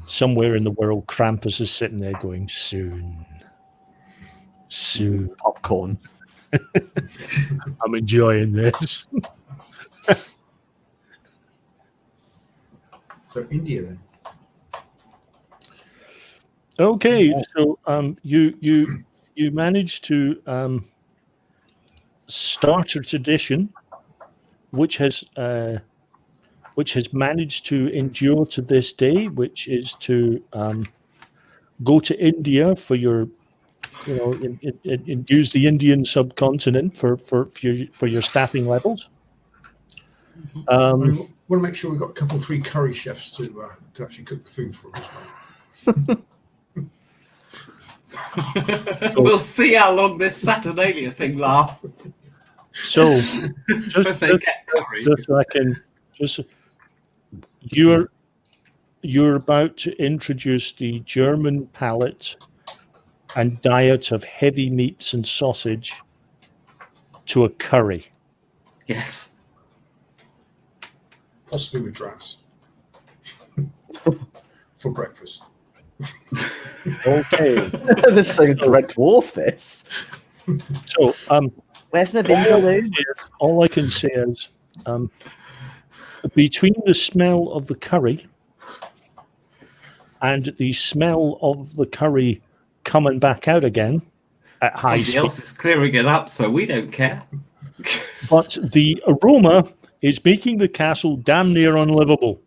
A: Somewhere in the world, Krampus is sitting there going, soon.
B: Popcorn.
A: I'm enjoying this.
D: So India then.
A: Okay, so you managed to start a tradition which has managed to endure to this day, which is to go to India for your, use the Indian subcontinent for your staffing levels.
D: We want to make sure we've got a couple, 3 curry chefs to actually cook the food for us.
C: We'll see how long this Saturnalia thing lasts.
A: So, you're about to introduce the German palate and diet of heavy meats and sausage to a curry.
C: Yes.
D: Possibly with Dras. For breakfast.
A: Okay.
B: This is like a direct dwarf, this.
A: So,
B: Where's my vindaloo?
A: all I can say is, between the smell of the curry and the smell of the curry coming back out again at high
C: Somebody
A: speed,
C: else is clearing it up, so we don't care.
A: but the aroma is making the castle damn near unlivable.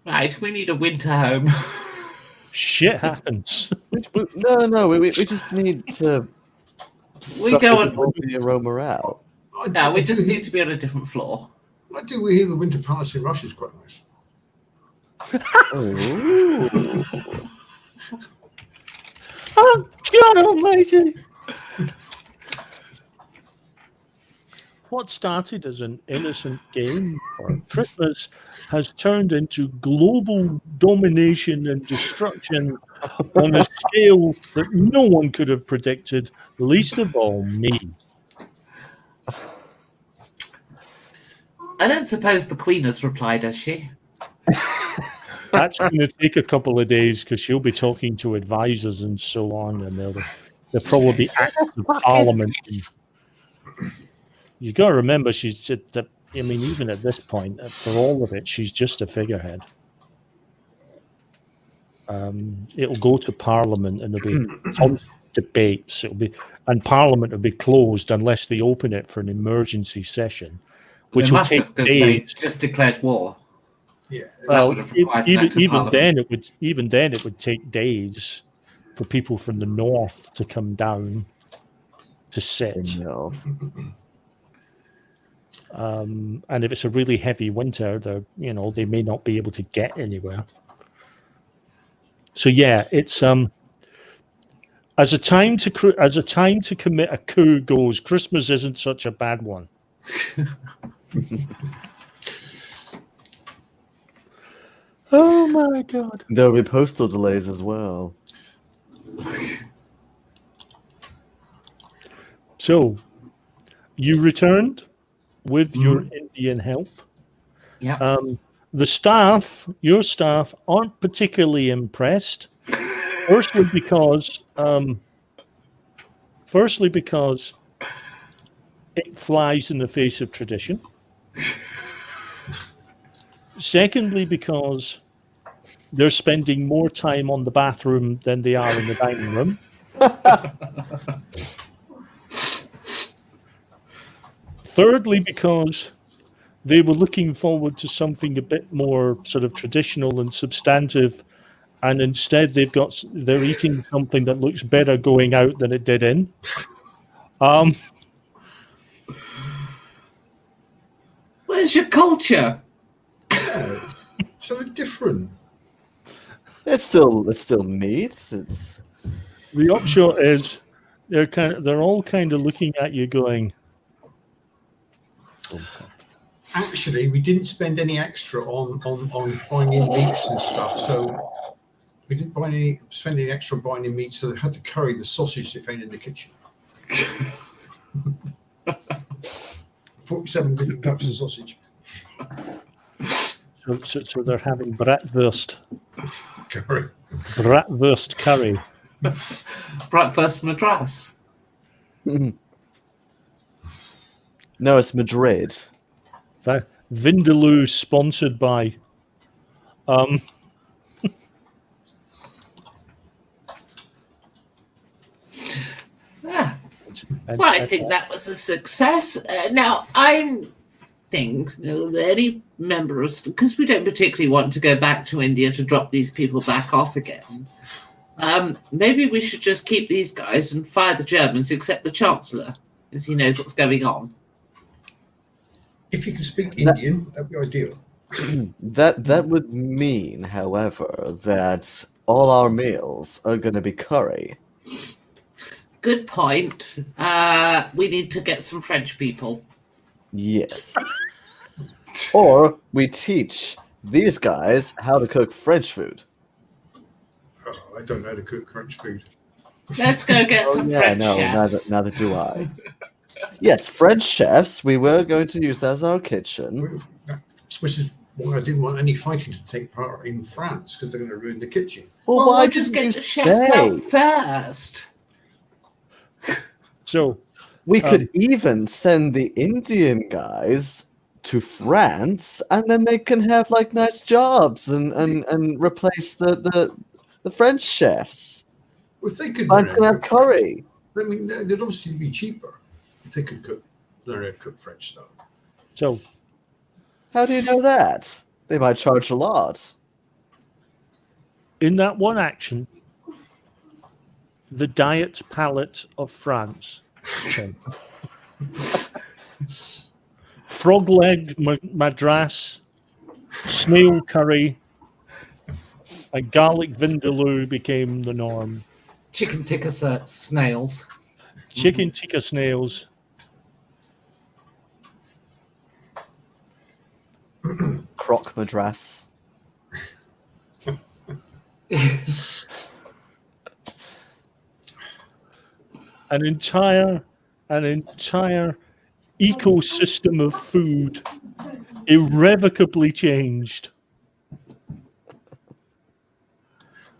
E: Right, we need a winter home.
A: Shit happens.
B: No, we just need to
E: We go and
B: the aroma out.
E: no, we just need to be on a different floor.
D: I do hear the Winter Palace in Russia is quite nice.
B: Ooh.
A: Oh, God almighty. What started as an innocent game for Christmas has turned into global domination and destruction on a scale that no one could have predicted, least of all me.
E: I don't suppose the Queen has replied, has she?
A: That's going to take a couple of days because she'll be talking to advisors and so on, and There'll probably be acts of parliament. You got to remember, she's. I mean, even at this point, for all of it, she's just a figurehead. It'll go to Parliament, and there'll be constant debates. And Parliament will be closed unless they open it for an emergency session, which
C: They
A: will
C: must
A: take
C: have, because they
A: days.
C: just declared war.
D: Yeah.
A: Well,
C: would have required an act of
A: even
C: Parliament.
A: then, it would take days for people from the north to come down to sit.
B: No.
A: And if it's a really heavy winter, they may not be able to get anywhere. So yeah, it's as a time to commit a coup goes, Christmas isn't such a bad one. Oh my God!
B: There will be postal delays as well.
A: So you returned with your Indian help.
C: Yeah.
A: Your staff aren't particularly impressed. Firstly, because it flies in the face of tradition. Secondly, because they're spending more time on the bathroom than they are in the dining room. Thirdly, because they were looking forward to something a bit more sort of traditional and substantive, and instead they're eating something that looks better going out than it did in.
E: Where's your culture?
D: So different.
B: It's still meat. It's
A: The upshot is they're all kind of looking at you going,
D: Actually, we didn't spend any extra on buying in meats and stuff. So we didn't spend any extra on buying in meat. So they had to curry the sausage they found in the kitchen. 47 different types of sausage.
A: so they're having bratwurst
D: Curry.
A: curry.
C: Bratwurst Madras.
B: no, it's Madrid.
A: Vindaloo sponsored by.
E: Well, I think that was a success. Now, I think that any members, because we don't particularly want to go back to India to drop these people back off again, maybe we should just keep these guys and fire the Germans, except the Chancellor, as he knows what's going on.
D: If you can speak Indian, that'd be ideal.
B: That would mean, however, that all our meals are going to be curry.
E: Good point. We need to get some French people.
B: Yes. Or we teach these guys how to cook French food.
D: Oh, I don't know how to cook French food.
E: Let's go get some French chefs.
B: Neither do I. Yes, French chefs. We were going to use that as our kitchen.
D: Which is why I didn't want any fighting to take part in France, because they're going to ruin the kitchen.
E: Well,
B: why
E: we'll just
B: didn't
E: get
B: you
E: the chefs
B: say?
E: out first.
A: So
B: We could even send the Indian guys to France, and then they can have like nice jobs and replace the French chefs.
D: Well, if they could
B: Mine's gonna have
D: cook French,
B: curry.
D: I mean, they'd obviously be cheaper if they could learn how to cook French stuff.
A: So
B: How do you know that? They might charge a lot.
A: in that one action, the diet palette of France. Okay. Frog leg madras, snail curry, and garlic vindaloo became the norm.
C: Chicken tikka snails.
A: Chicken tikka snails.
B: Croque madras.
A: An entire ecosystem of food irrevocably changed.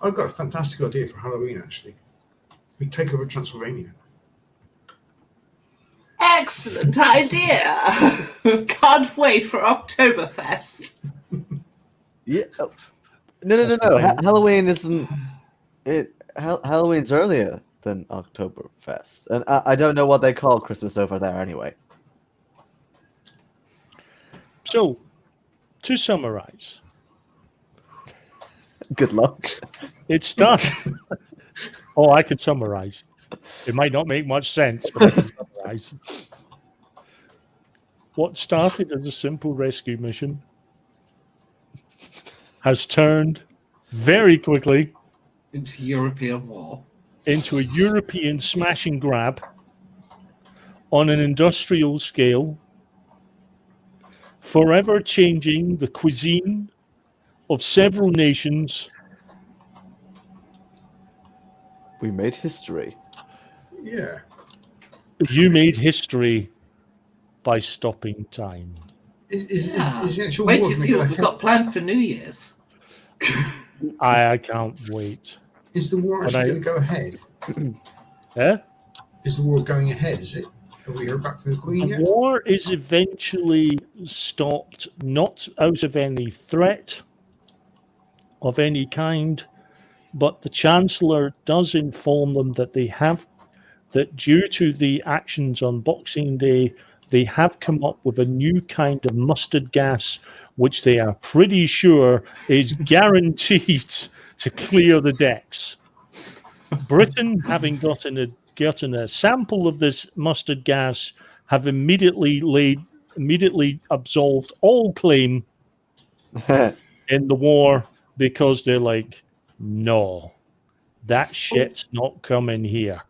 D: I've got a fantastic idea for Halloween, actually. We take over Transylvania.
E: Excellent idea. Can't wait for Oktoberfest.
B: Yeah. Oh. No. Halloween isn't. Halloween's earlier than Oktoberfest, and I don't know what they call Christmas over there anyway.
A: So, to summarize,
B: Good luck.
A: it starts. Oh, I could summarize. It might not make much sense, but I can summarize. What started as a simple rescue mission has turned very quickly
C: Into European war.
A: into a European smash and grab on an industrial scale, forever changing the cuisine of several nations.
B: We made history.
D: Yeah.
A: You made history by stopping time.
D: Is the actual
E: Wait
D: war
E: to
D: gonna
E: see
D: go
E: what we've
D: ahead?
E: got planned for New Year's.
A: I can't wait.
D: Is the war
A: But
D: actually
A: I-
D: going to go ahead?
A: Eh?
D: Is the war going ahead? Is it? Have we heard back from the Queen
A: The
D: yet?
A: war is eventually stopped, not out of any threat of any kind, but the Chancellor does inform them that that due to the actions on Boxing Day, they have come up with a new kind of mustard gas, which they are pretty sure is guaranteed to clear the decks. Britain, having gotten a sample of this mustard gas, have immediately absolved all claim in the war because they're like, no, that shit's not coming here.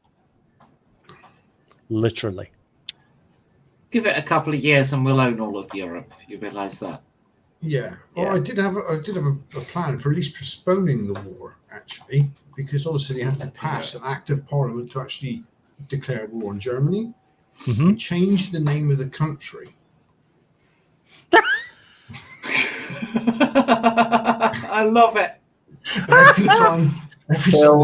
A: Literally.
E: Give it a couple of years and we'll own all of Europe. You realise that?
D: Yeah. Well,
B: Yeah.
D: I did have a plan for at least postponing the war, actually, because obviously they have to pass an act of parliament to actually declare war on Germany.
A: Mm-hmm.
D: Change the name of the country.
E: I love it.
D: And every time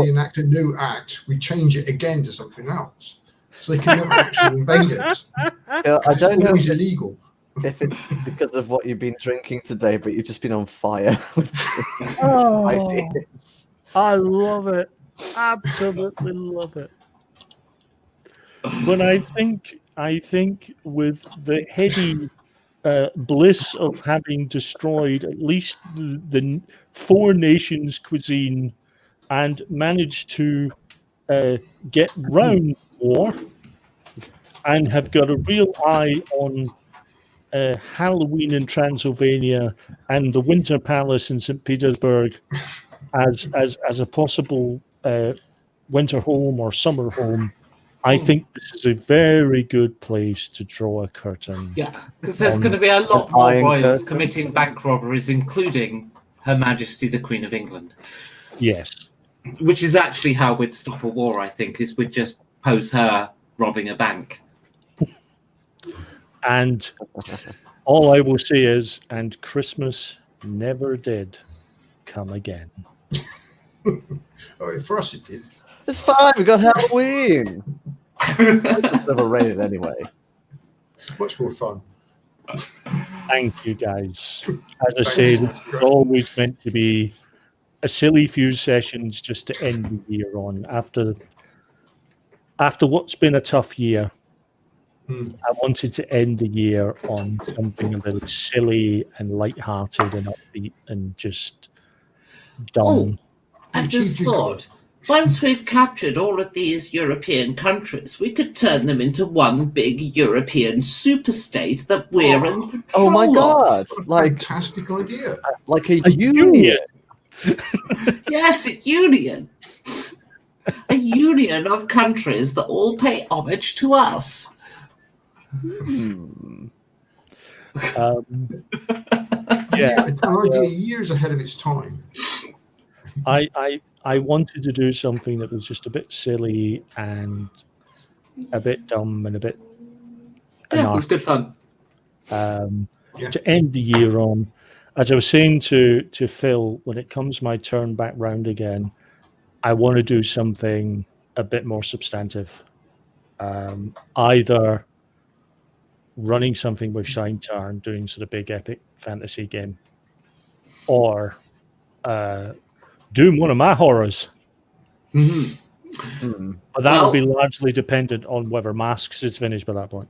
D: they enact a new act, we change it again to something else, so they can never actually invade us.
B: I
D: It's
B: don't know
D: always illegal.
B: if it's because of what you've been drinking today, but you've just been on fire with
A: Oh,
B: ideas.
A: I love it. Absolutely love it. But I think with the heady bliss of having destroyed at least the four nations' cuisine and managed to get round war and have got a real eye on Halloween in Transylvania and the Winter Palace in St. Petersburg as a possible winter home or summer home, I think this is a very good place to draw a curtain.
E: Yeah, because there's going to be a lot
B: an
E: more
B: iron
E: royals
B: curtain.
E: committing bank robberies, including Her Majesty the Queen of England.
A: Yes.
E: Which is actually how we'd stop a war, I think, is we'd just pose her robbing a bank.
A: And all I will say is, and Christmas never did come again.
D: Oh, for us it did.
B: It's fine. We got Halloween. It's overrated anyway.
D: Much more fun.
A: Thank you, guys. As I
D: Thanks.
A: said, it's always meant to be a silly few sessions just to end the year on. After what's been a tough year, I wanted to end the year on something a little silly and light-hearted and upbeat and just done.
E: I've just thought, once we've captured all of these European countries, we could turn them into one big European superstate that we're in control
B: Oh my god!
D: What a
B: Like
D: fantastic idea.
B: a union.
E: Yes, a union. A union of countries that all pay homage to us.
A: Yeah,
D: An idea years ahead of its time.
A: I wanted to do something that was just a bit silly and a bit dumb and a bit
E: Yeah, it was good fun.
A: to end the year on. As I was saying to Phil, when it comes my turn back round again, I want to do something a bit more substantive. Either running something with Shine Turn, doing sort of big epic fantasy game, or doing one of my horrors.
C: Mhm.
A: But that will
C: Well-
A: be largely dependent on whether Masks is finished by that point.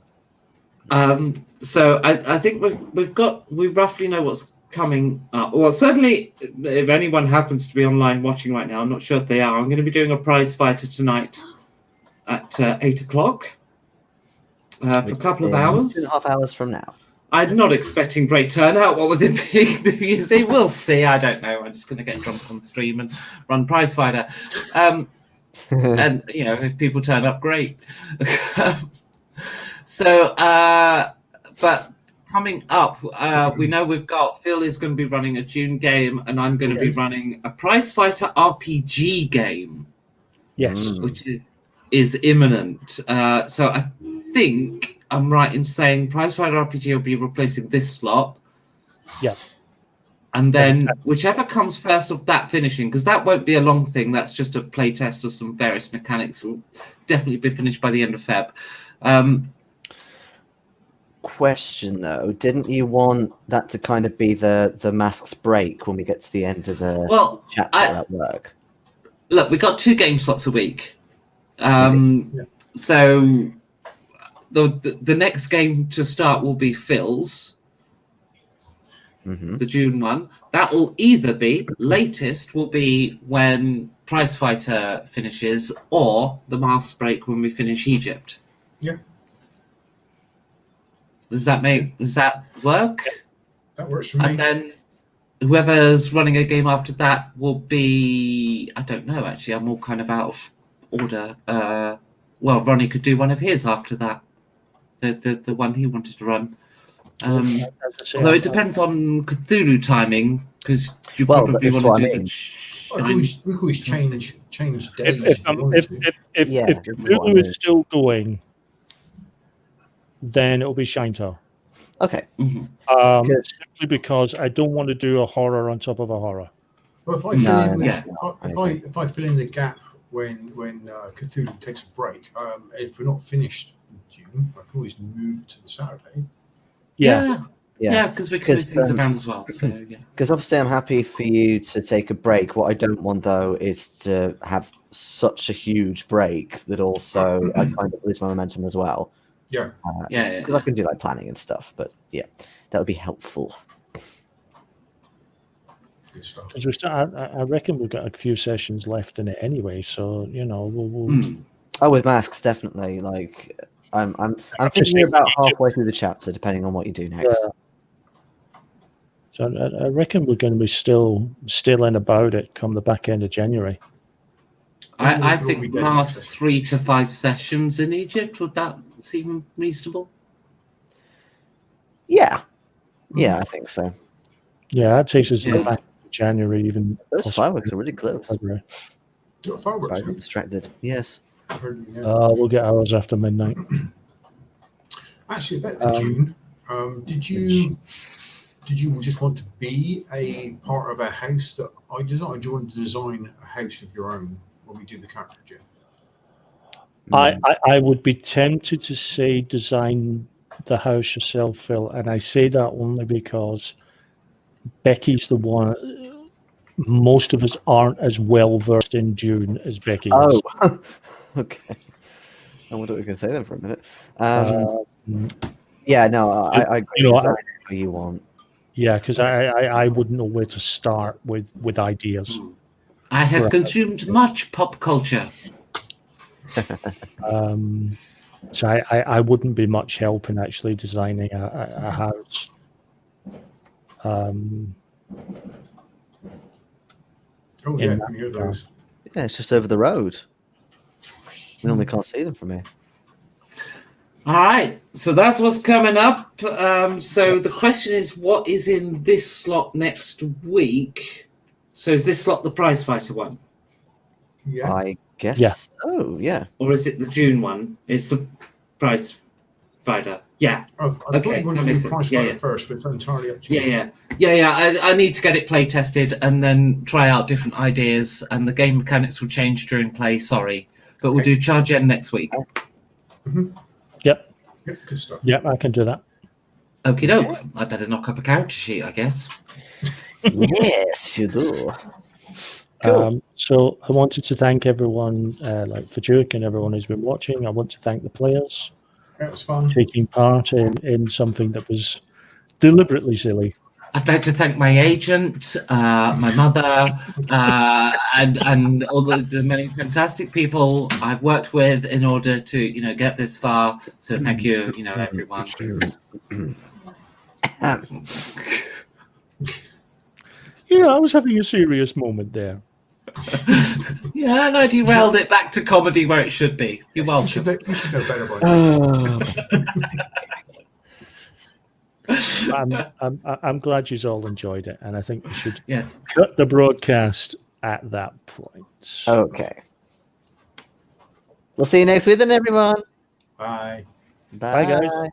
C: So I think we roughly know what's coming up. Well, certainly, if anyone happens to be online watching right now, I'm not sure if they are. I'm going to be doing a prize fighter tonight at 8 o'clock for a couple of hours.
B: 2.5 hours from now.
C: I'm not expecting great turnout. What with it being New Year's Eve, we'll see. I don't know. I'm just going to get drunk on stream and run prize fighter. And if people turn up, great. So, but coming up, we know we've got Phil is going to be running a June game, and I'm going to be running a prize fighter RPG game.
A: Yes.
C: Which is imminent. So I think I'm right in saying prize fighter RPG will be replacing this slot.
A: Yeah.
C: And then whichever comes first of that finishing, because that won't be a long thing. That's just a play test of some various mechanics. Will definitely be finished by the end of Feb.
B: Question though, didn't you want that to kind of be the Masks break when we get to the end of the chapter at work?
C: Look, we got 2 game slots a week. So the next game to start will be Phil's. The June one. That will either be latest will be when Prize Fighter finishes, or the Mask break when we finish Egypt.
D: Yeah.
C: Does that work?
D: That works for me.
C: And then whoever's running a game after that will be, I don't know, actually, I'm all kind of out of order. Well, Ronnie could do one of his after that, the one he wanted to run. Although it depends on Cthulhu timing, because you probably want to do the
D: we could always change days.
A: If Cthulhu is still going, then it'll be Shinto.
B: Okay.
A: Simply because I don't want to do a horror on top of a horror.
D: Well, if I fill in the gap when Cthulhu takes a break, if we're not finished in June, I can always move to the Saturday.
A: Yeah,
C: because we can move things around as well. So yeah.
B: Because obviously I'm happy for you to take a break. What I don't want though is to have such a huge break that also I kind of lose my momentum as well.
D: Yeah.
B: Because I can do like planning and stuff, but yeah, that would be helpful.
D: Good stuff.
A: Because I reckon we've got a few sessions left in it anyway, so we'll.
B: Oh, with Masks, definitely. Like I'm thinking you're about halfway through the chapter, depending on what you do next.
A: Yeah. So I reckon we're going to be still in about it come the back end of January.
C: I think past 3 to 5 sessions in Egypt, would that seem reasonable?
B: Yeah, I think so.
A: Yeah, that takes us to the back of January, even.
B: Those fireworks are really close.
A: February.
D: Got fireworks.
B: Sorry, I got distracted. Yes.
A: We'll get ours after midnight.
D: Actually, about the June, did you just want to be a part of a house that I designed? Do you want to design a house of your own when we do the character gen?
A: I would be tempted to say design the house yourself, Phil, and I say that only because Becky's the one. Most of us aren't as well versed in Dune as Becky is.
B: Oh, okay. I wonder what we can say then for a minute. Yeah, no, I design it you want.
A: Yeah, because I wouldn't know where to start with ideas.
C: I have consumed much pop culture.
A: So I wouldn't be much help in actually designing a house.
D: Oh yeah, I can hear those.
B: Yeah, it's just over the road. We normally can't see them from here.
C: All right, so that's what's coming up. So the question is, what is in this slot next week? So is this slot the prize fighter one?
D: Yeah.
B: I guess so, yeah.
C: Or is it the June one? It's the prize fighter. Yeah.
D: I thought you wanted to do prize fighter first, but it's entirely up to you.
C: Yeah. I need to get it play tested and then try out different ideas, and the game mechanics will change during play. Sorry, But we'll do charge in next week.
A: Yep.
D: Yep, good stuff.
A: Yep, I can do that.
C: Okie doke. I better knock up a character sheet, I guess.
B: Yes, you do. Cool.
A: So I wanted to thank everyone, like Fajuk and everyone who's been watching. I want to thank the players
D: That was fun.
A: taking part in something that was deliberately silly.
C: I'd like to thank my agent, my mother, and all the many fantastic people I've worked with in order to, get this far. So thank you, everyone.
A: Yeah, I was having a serious moment there.
C: Yeah, and I derailed it back to comedy where it should be. You're
D: You should,
C: welcome.
D: you should know better by now.
A: I'm glad you all enjoyed it, and I think we should
C: Yes.
A: cut the broadcast at that point.
B: Okay. We'll see you next week then, everyone.
D: Bye.
A: Bye, guys.